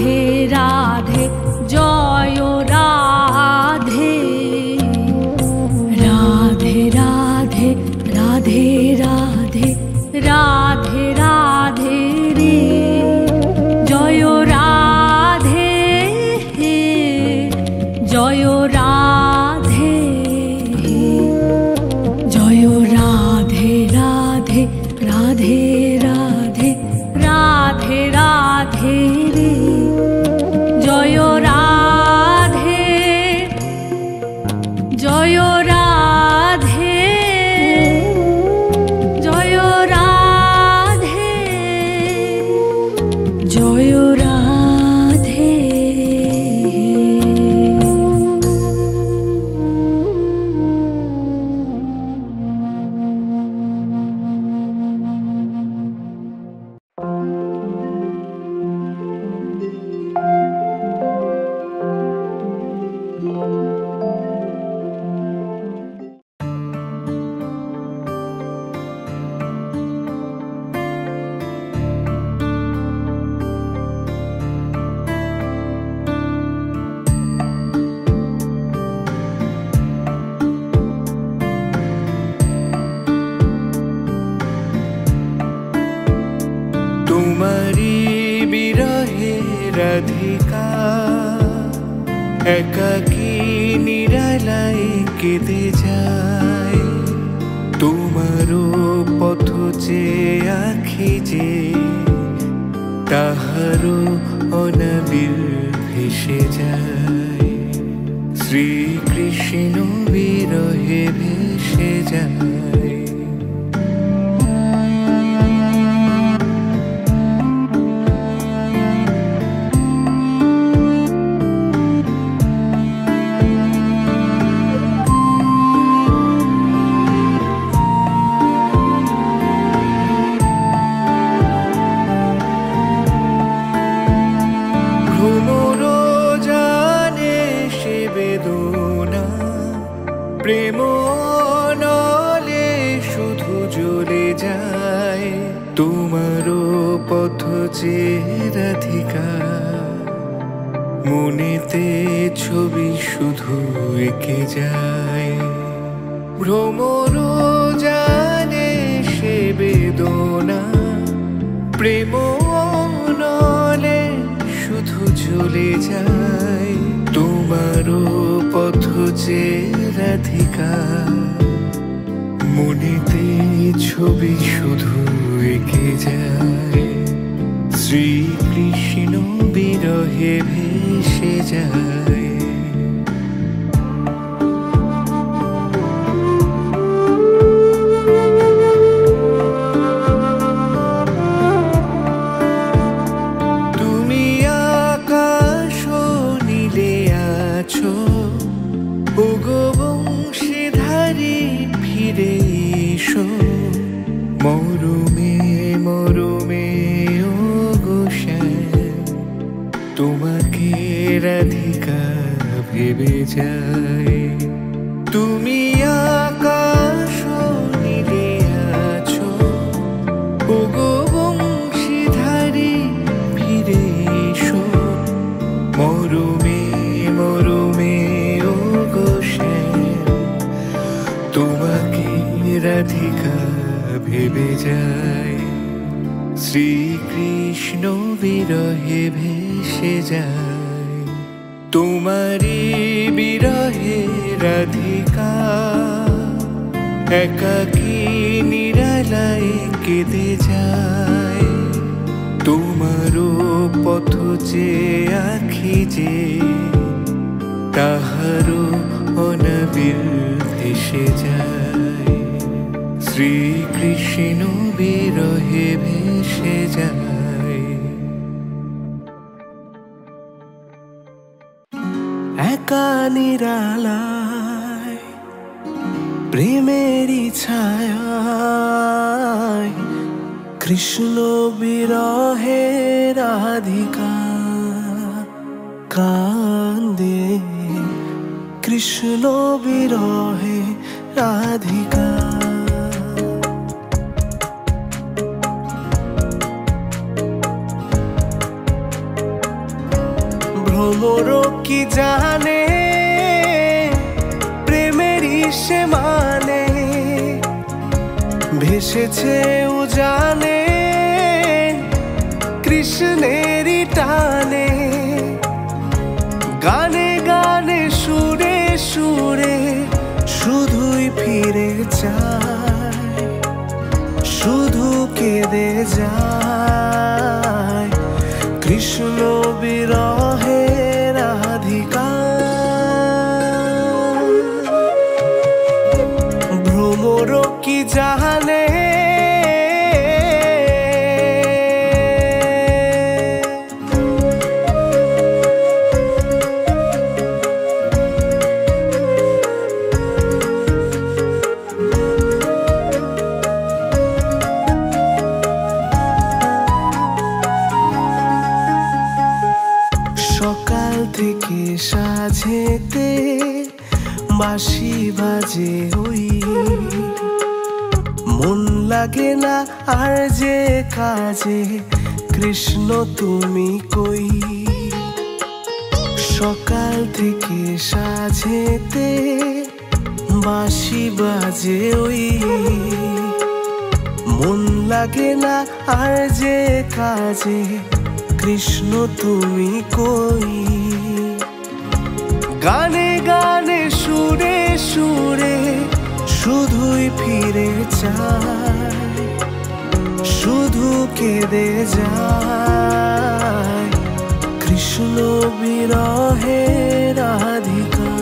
রাধে রাধে জয় রাধে রাধে রাধে রাধে রাধে রাধে রাধে রে জয় রাধে জয় রাধে জয় রাধে রাধে রাধে রাধে রাধে রাধে রে জয় রাধে জয় রাধে জয় রাধে জয় রাধে তোমারি বিরহে রাধিকা একাকী নিরালায় কেঁদে যায় তোমারও পথ চেয়ে আখি যে তাহারও অনাবিল ভেসে যায় শ্রীকৃষ্ণ বিরহে ভেসে যায় প্রেম নলে শুধু জ্বলে যায় তোমারও পথ চেয়ে রাধিকা মনেতে ছবি শুধু এঁকে যায় ভ্রমর জানে সে বেদনা প্রেম নলে শুধু জ্বলে যায় তোমারও পথ চেয়ে রাধিকা মনেতে ছবি শুধু এঁকে যায় শ্রীকৃষ্ণ বিরহে ভেসে যায় তুমি আকাশ নীলে আছো ওগো বংশীধারী ফিরে এসো মরুমে মরুমে ও গোসাই তোমাকে রাধিকা ভেবে যায় তুমি আকাশ নীলে আছো ওগো বংশীধারী ফিরে এসো মরুমে মরুমে ও গোসাই তোমাকে রাধিকা ভেবে যায় শ্রীকৃষ্ণ বিরহে ভেসে যায় তোমারি বিরহে রাধিকা একাকী নিরালায় কেঁদে যায় তোমারও পথ চেয়ে আখি যে তাহারও অনাবিল ভেসে যায় শ্রীকৃষ্ণ বিরহে ভেসে যায় একা নিরালায় প্রেমেরই ছায়ায় কৃষ্ণ বিরহে রাধিকা কান্দে কৃষ্ণ বিরহে রাধিকা ভ্রমরও কি জানে প্রেমেরই সে মানে, ভেসেছে উজানে কৃষ্ণেরই টানে, গানে গানে সুরে সুরে শুধুই ফিরে যায়, শুধু কেঁদে যায় কৃষ্ণ বিরহে রাধিকা। ভ্রমরও কি জানে সকাল থেকে সাঁঝেতে বাঁশি বাজে ওই, মন লাগে না আর যে কাজে কৃষ্ণ তুমি কই। সকাল থেকে সাঁঝেতে বাঁশি বাজে ওই, মন লাগে না আর যে কাজে কৃষ্ণ তুমি কই। গানে গানে সুরে সুরে শুধুই ফিরে যায়, শুধু কেঁদে যায় কৃষ্ণ বিরহে রাধিকা।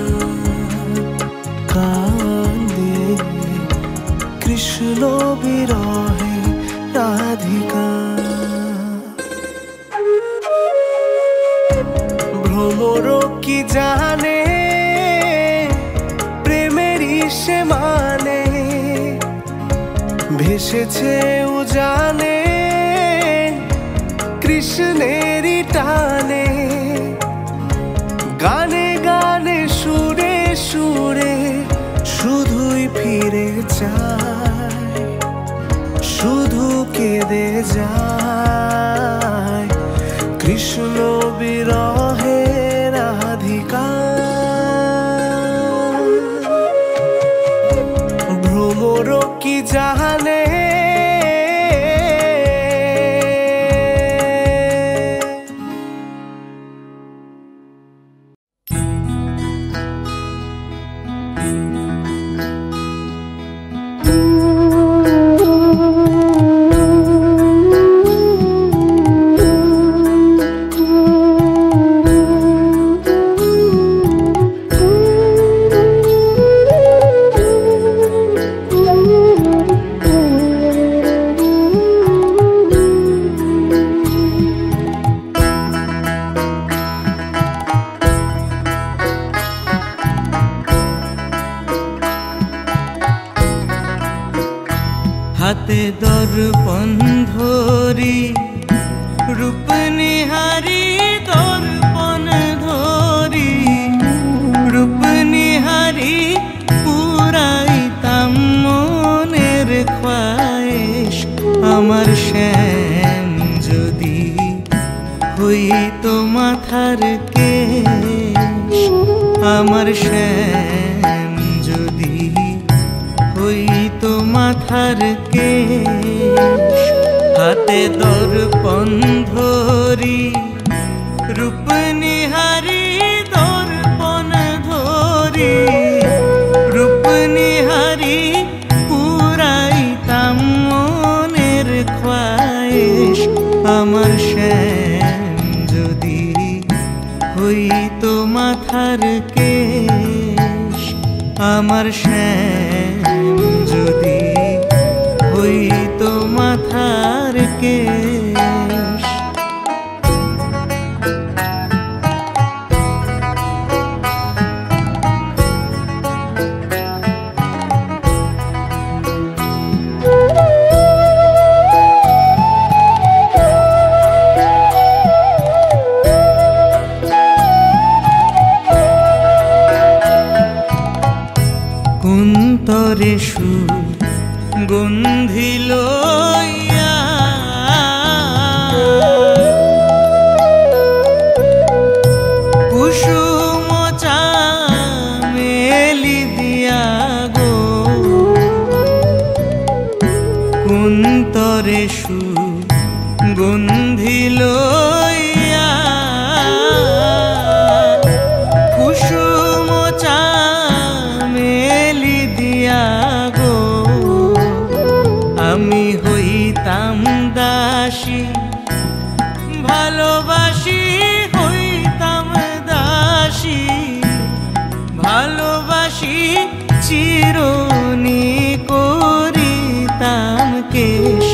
কান্দে কৃষ্ণ বিরহে রাধিকা। ভ্রমরও কি জানে প্রেমেরই সে মানে, ভেসেছে উজানে কৃষ্ণেরই টানে, গানে গানে সুরে সুরে শুধুই ফিরে যায়, শুধু কেঁদে যায় কৃষ্ণ বিরহে রাধিকা। ভ্রমরও কি জানে হাতে দর্পণ ধরি রূপ নিহারি, দর্পণ ধরি রূপ নিহারি পুরাইতাম মনের খোয়াইশ। আমার শ্যাম যদি হইতো মাথার কেশ, আমার শ্যাম যদি হইতো মাথার কেশ। হাতে দর্পণ ধরি রূপ নিহারি, দর্পণ ধরি রূপ নিহারি পুরাইতাম মনের খোয়াইশ। আমার শ্যাম যদি হইতো মাথার কেশ, আমার শ্যাম যদি হইতো মাথার কেশ। কুন্তরে সুগন্ধি লইয়া অন্তরে সুগন্ধি লইয়া কুসুম চামেলি দিয়া গো আমি হইতাম দাসী ভালোবাসি হইতাম দাসী ভালোবাসি চিরনি করিতাম কেশ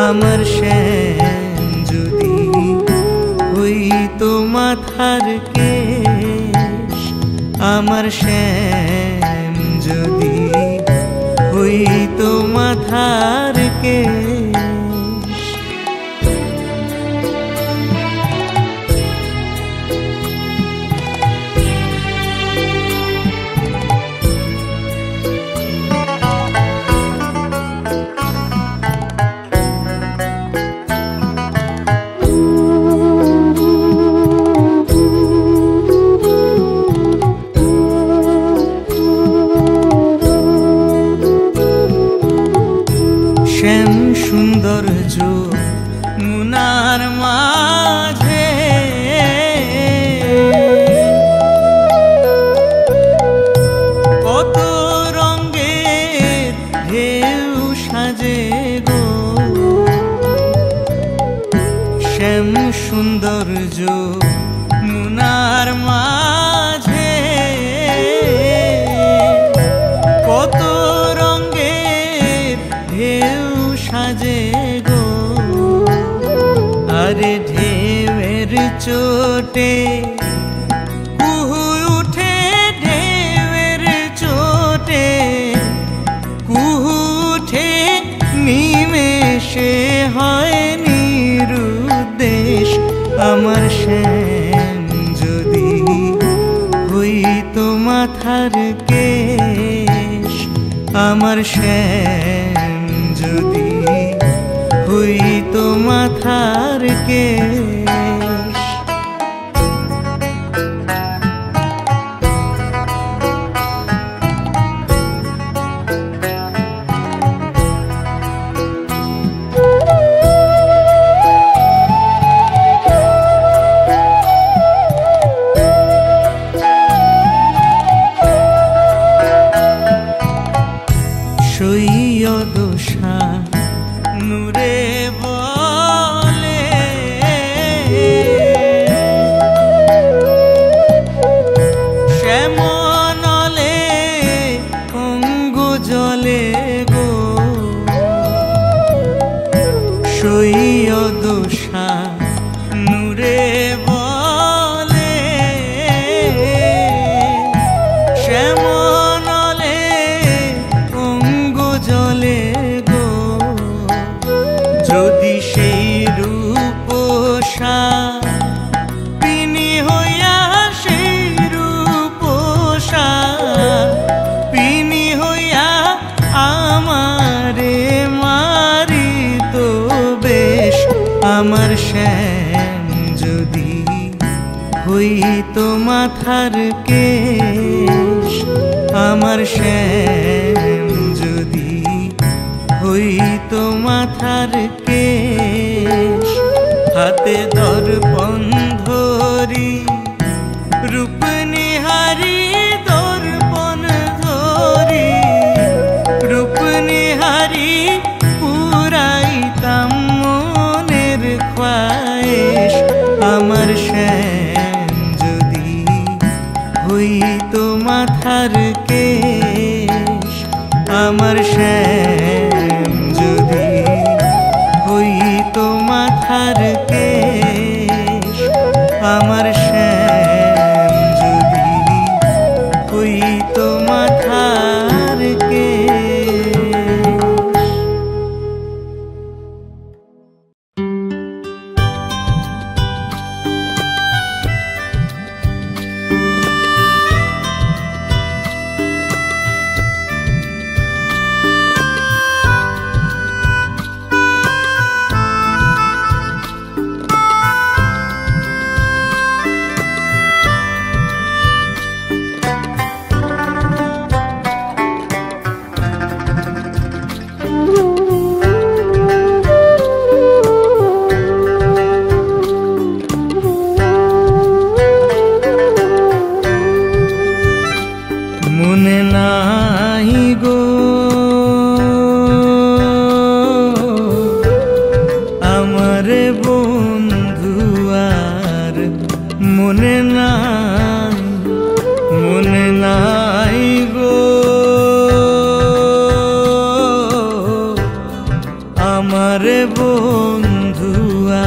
আমার শ্যাম যদি হইতো মাথার কেশ আমার শ্যাম যদি হইতো মাথার কেশ সৌন্দর্য মুনার মাঝে কত রঙের ঢেউ সাজে গো শ্যাম সৌন্দর্য মুনার মাঝে কত রঙের ঢেউ সাজে গো আরে ঢেউয়ের চোটে কুহু উঠে ঢেউয়ের চোটে কুহু উঠে নিমেষে হয় নিরুদ্দেশ আমার শ্যাম যদি হইতো মাথার কেশ আমার শ্যাম যদি হইতো মাথার কেশ সৈয়দশা নূরে বলে শ্যামনলে অঙ্গ জলে গো সৈয়দশা নূরে বলে শ্যামনলে অঙ্গ জলে গো যদি সেই রূপসা পিনি হইয়া সেই রূপসা পিনি হইয়া আমারে মারিত বেশ আমার শ্যাম যদি হইতো মাথার কেশ আমার শ্যাম যদি হইতো মাথার কেশ হাতে দর্পণ ধরি রূপ নিহারি দর্পণ ধরি রূপ নিহারি পুরাইতাম মনের খ্বাইশ আমার শ্যাম যদি হইতো মাথার কেশ আমার শ্যাম যদি হইতো মাথার কেশ আমার শ্যাম যদি হইতো মাথার কেশ আমার বন্ধু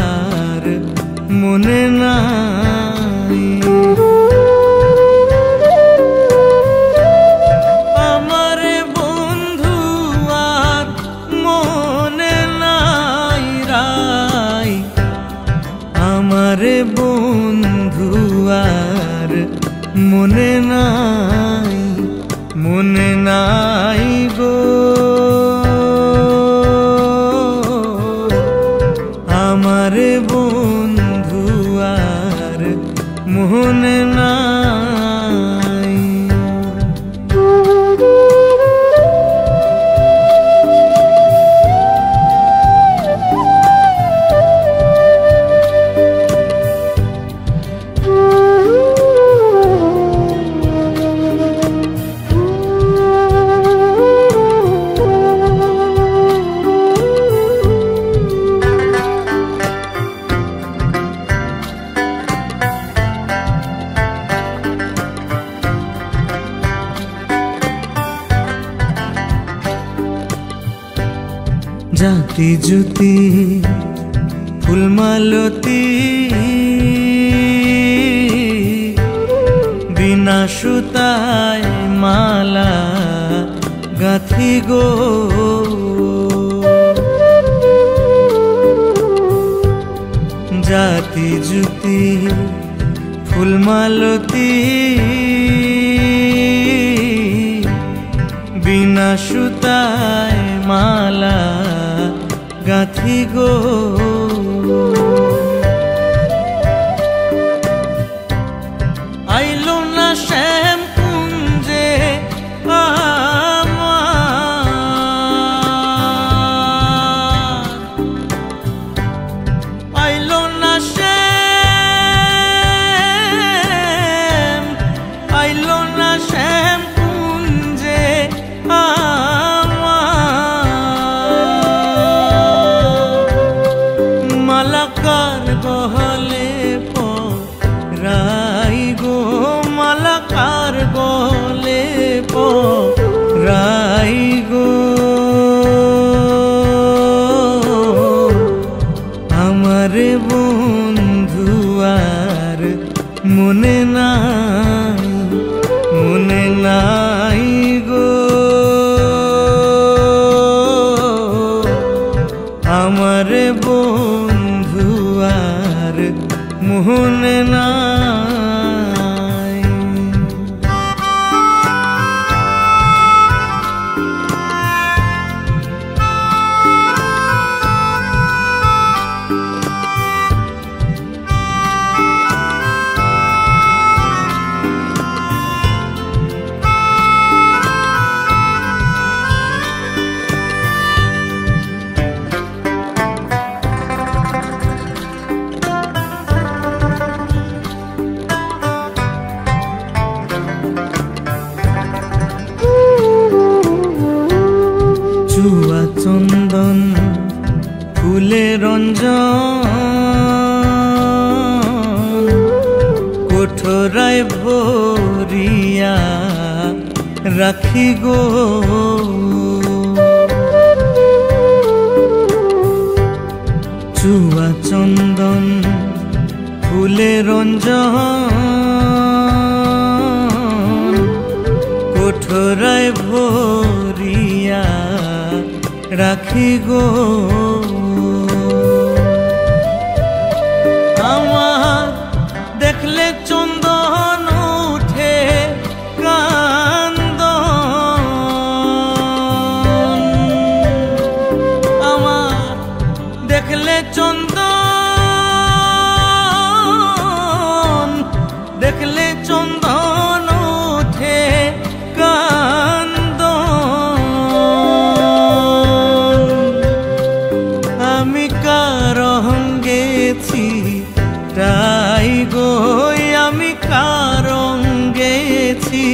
আর মনে নাই, আমার বন্ধু আর মনে নাই রাই, আমার বন্ধু আর মনে নাই, মনে নাই গো, আমার বন্ধু আর মনে নাই। জাতি জুতি ফুলমালতি বিনা সুতায় মালা গাথি গো, জাতি জুতি ফুলমালতি বিনা সুতায় মালা গাথি গো, আইলো না শ্যাম কুঞ্জে আমার, আইলো না শ্যাম, আইলো না শ্যাম কুঞ্জে মালাকার গহলে পরাই গো, মালাকার গহলে পরাই গো, আমার বন্ধু আর মনে নাই, মনে নাই গো, আমার বন্ধু আর মনে নাই। চুয়া চন্দন ফুলে রঞ্জন কোঠরায় ভরিয়া রাখি গো, চুয়া চন্দন ফুলে রঞ্জন কোঠরায় ভরিয়া রাখি গো, আমার দেখলে চন্দন উঠে কান্দন, আমার দেখলে চন্দন, দেখলে চন্দন উঠে কান্দন, আমি কারণ গেছি তাই গো, আমি কারণ গেছি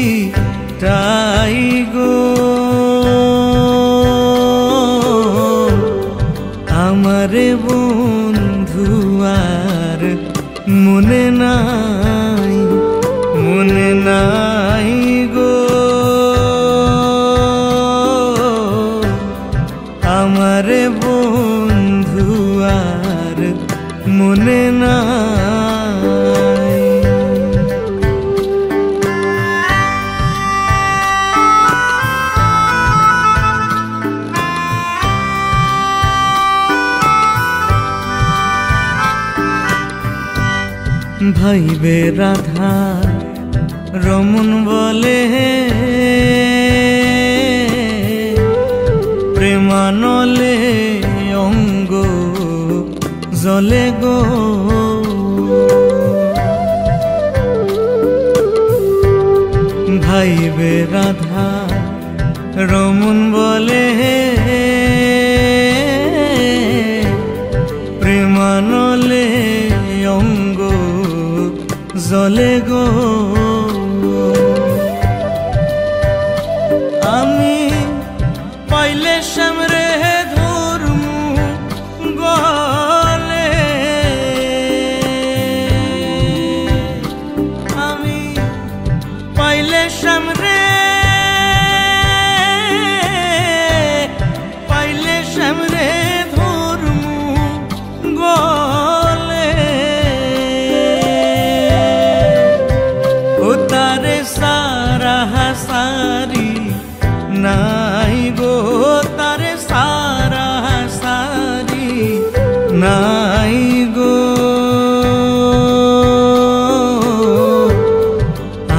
তাই গো, আমার বোন আমারে বন্ধু আর মনে নাই। ভাইবে রাধা রমন বলে প্রেমানলে অঙ্গ জলে গো। ভাইবে রাধা রমন বলে প্রেমানলে অঙ্গ জলে গো। আমি পাইলে সামরে ধর্মু গলে, আমি পাইলে সামরে ধর্মু গলে। ও তারে সারা সারি নাই গো, তারে সারা সারি নাই গো।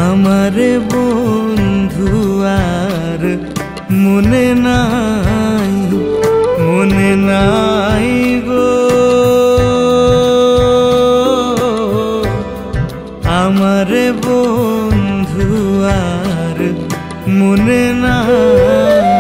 আমারে বন্ধু আর মনে নাই, মনে নাই গো। আমারে বন্ধু আর মনে নাই।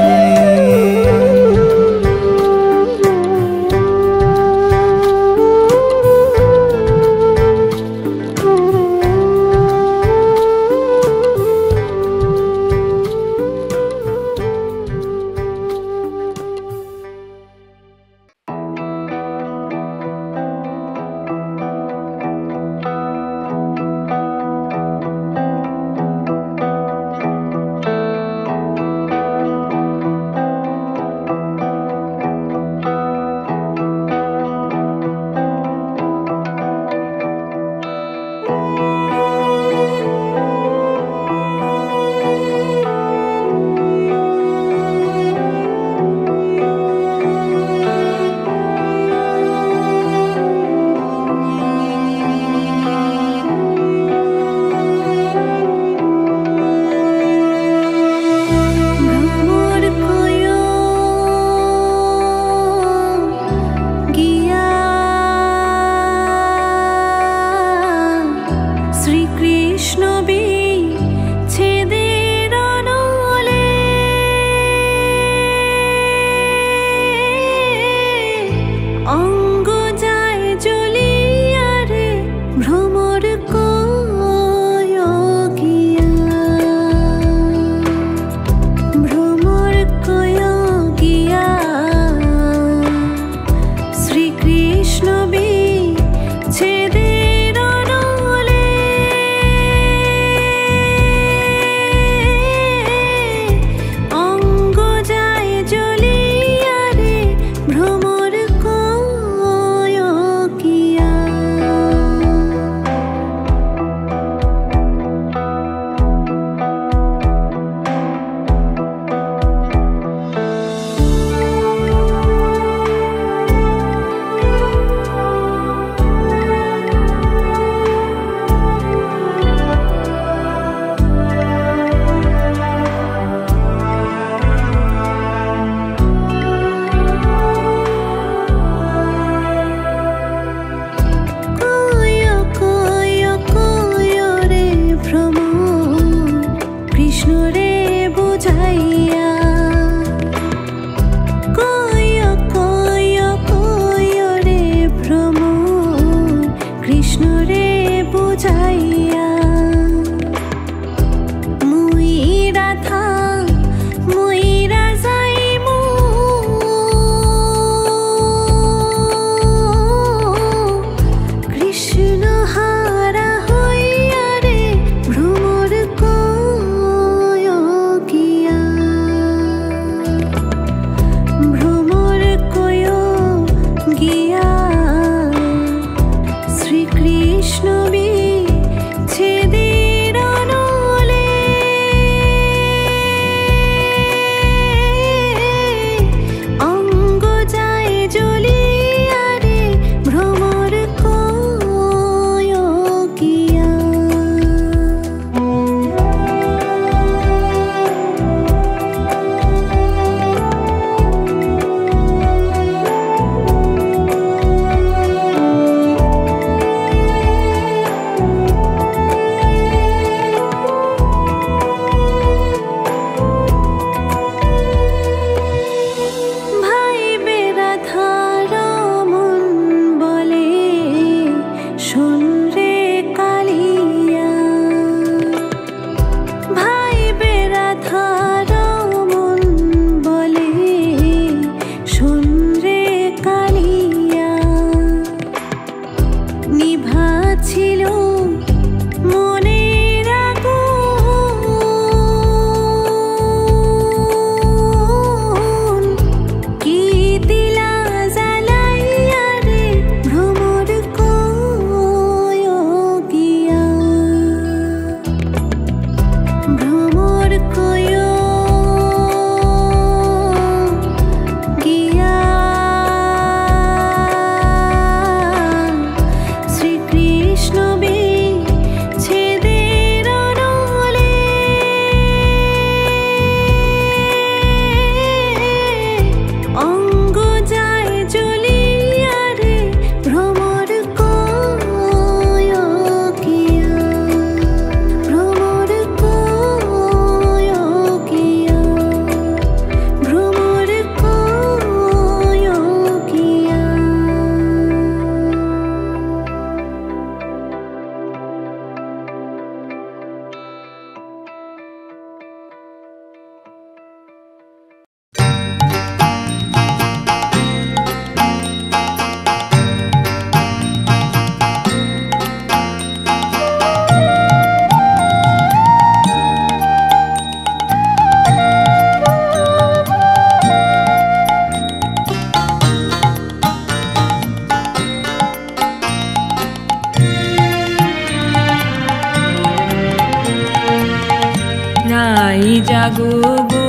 জাগো গো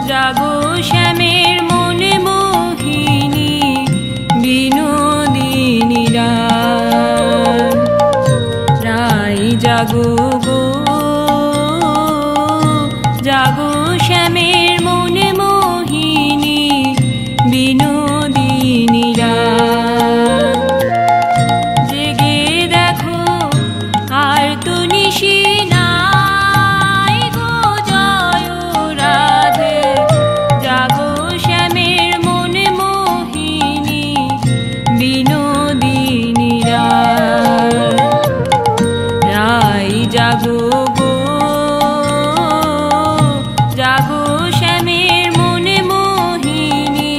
জাগো শ্যামের মনে মোহিনী বিনোদিনী রায় জাগো গো জাগো শ্যামের মনে মোহিনী বিনোদিনী জেগে দেখো আর তো নিশি নাই গো জয় রাধে জাগো শ্যামের মনে মোহিনী বিনোদিনী রায় জাগো গো জাগো শ্যামের মনে মোহিনী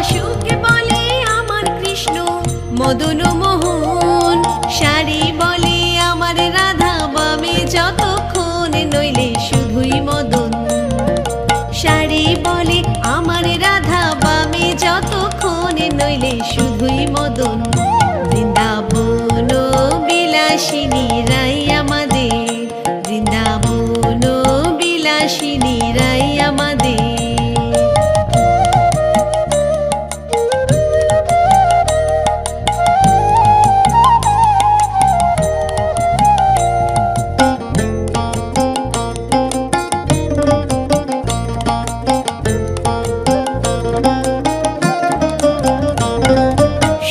সুখে বলে আমার কৃষ্ণ মদন মোহন, শাড়ি বলে আমার রাধা বামে যতক্ষণ নইলে শুধুই মদন। শাড়ি বলে আমার রাধা বামে যতক্ষণ নইলে শুধুই মদন। বৃন্দাবন বিলাসিনী রাই আমাদের, বৃন্দাবন বিলাসিনী রাই আমাদের।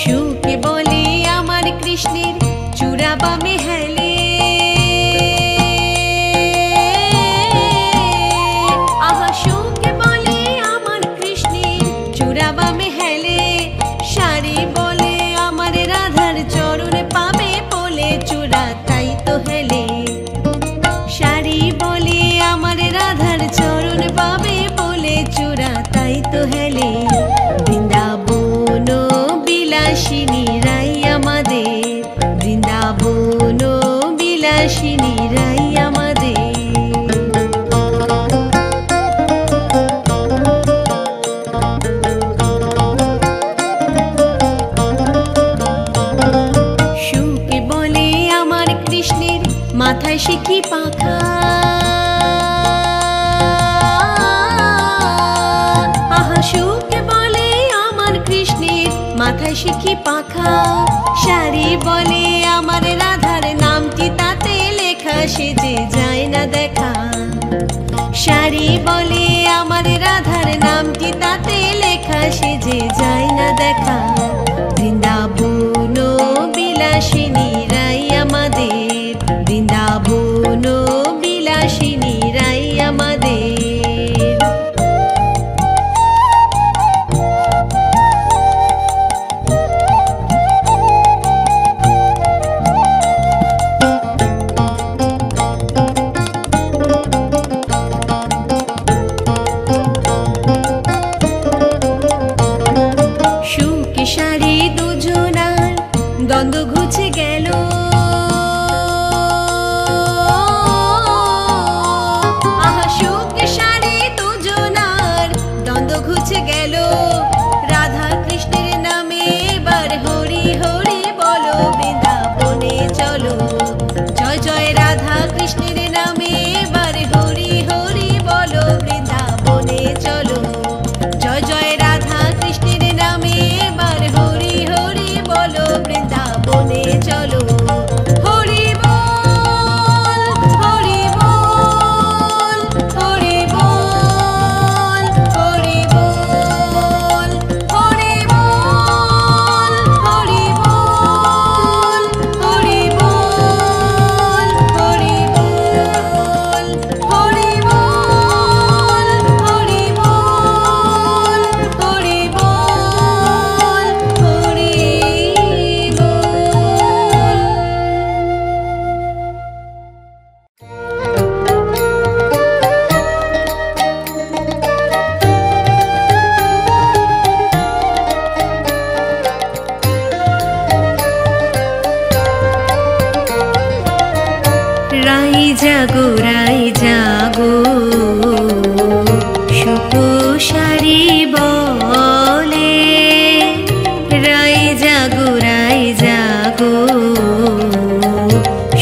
সুখে বলে আমার কৃষ্ণের চূড়া বামে হেলে, আহা সুখে বলে আমার কৃষ্ণের চূড়া বামে হেলে। শাড়ি বলে আমার রাধার চরণ পাবে বলে চূড়া তাই তো হেলে। শাড়ি বলে আমার রাধার চরণ পাবে বলে চূড়া তাই তো হেলে। বৃন্দাবন বিলাসিনী রাই আমাদের, বৃন্দাবন বিলাসিনী রাই আমাদের। সুখে বলে আমার কৃষ্ণের মাথায় শিখি পাখা, আহা সুখে বলে আমার কৃষ্ণের মাথায় শিখি পাখা। শাড়ি বলে আমার রাধার নামটি তাতে লেখা, সে যে যায় না দেখা। শাড়ি বলে আমার রাধার নামটি তাতে লেখা, সে যে যায় না দেখা। বৃন্দাবন বিলাসিনী রাই আমাদের, বৃন্দাবন বিলাসিনী রাই আমাদের। সুখে শাড়ি দুজনার দ্বন্দ্ব ঘুচে গেল, আহা সুখে শাড়ি দুজনার দ্বন্দ্ব ঘুচে গেল। রাধা কৃষ্ণের নামে এবার হরি হরি বলো, বৃন্দাবনে চলো। জয় জয় রাধা কৃষ্ণের নামে এবার হরি হরি বলো, বৃন্দাবনে চলো। জয় জয় রাধা কৃষ্ণের নামে এবার হরি হরি বলো, বৃন্দাবনে চলো। হরি বল হরি বল হরি বল হরি বল হরি বল হরি বল হরি বল হরি বল হরি বল হরি বল হরি বল হরি রাই জাগো রাই জাগো, সুকোষারি বলে। রাই জাগো রাই জাগো,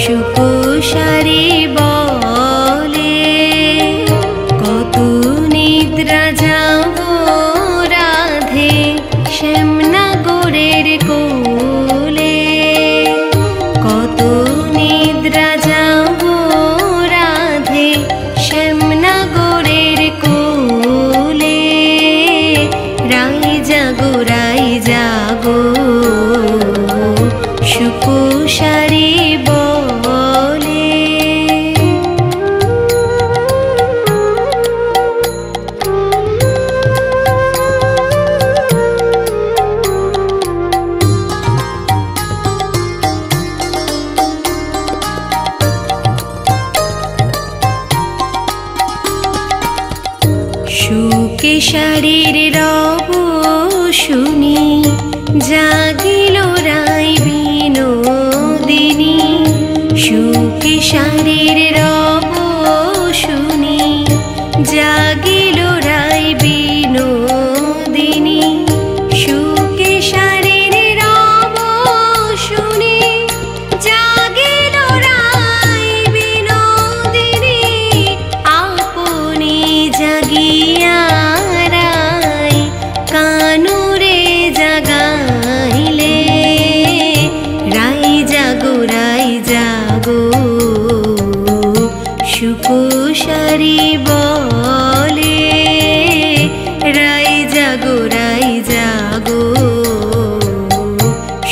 সুকোষারি বলে। কত নিদ্রা যাবো রাধে শ্যামনগরের কোলে। কত নিদ্রা যাবো রাধে শ্যামনগরের কোলে। রাই জাগো রাই জাগো, সুকোষারি বলে। সুখে শাড়ির রব শুনি জাগিল রাই বিনোদিনী সুখে শারীর রব শুনি জাগিল রাই বিনোদিনী সুখে শারীর রব শুনি জাগিল রাই বিনোদিনী আপনি জাগিয়া রাই কানুরে জাগাইলে রাই জাগো সুকুশারি বলে রাই জাগো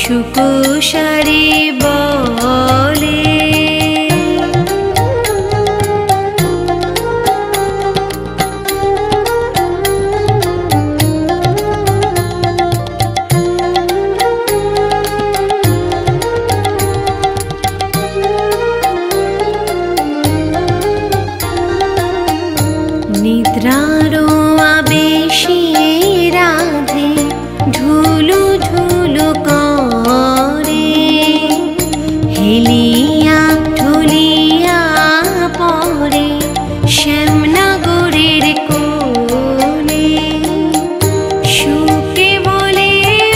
সুকুশারি বলে নিদ্রারো আবেশে রাধে ঢুলু ঢুলু করে হেলিয়া ঢুলিয়া পরে শ্যামনগরের কোণে সুখে বলে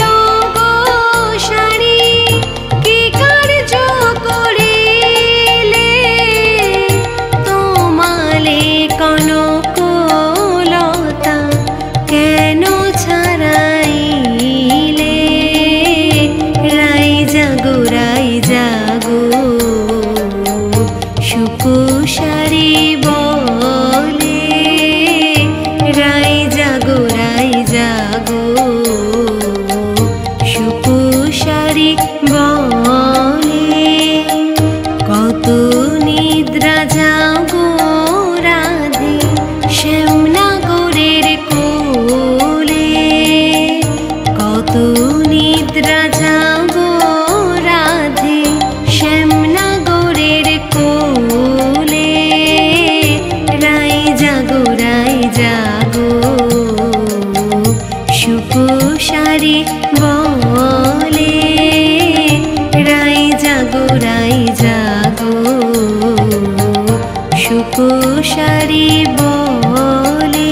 ও গো সারি কি কার্য করিলে তোমালে কনক লতা কেন ছাড়াইলে রাই জাগো সুকুশারি বলে রাই জাগো সুকুশারি বলে কত নিদ্রা জাগো রাধে শ্যামনগরের কোলে কত নিদ্রা জাগো রাধে শ্যামনগরের কোলে রাই জাগো সুকুশারি বলে রাই জাগো সুকুশারি বলে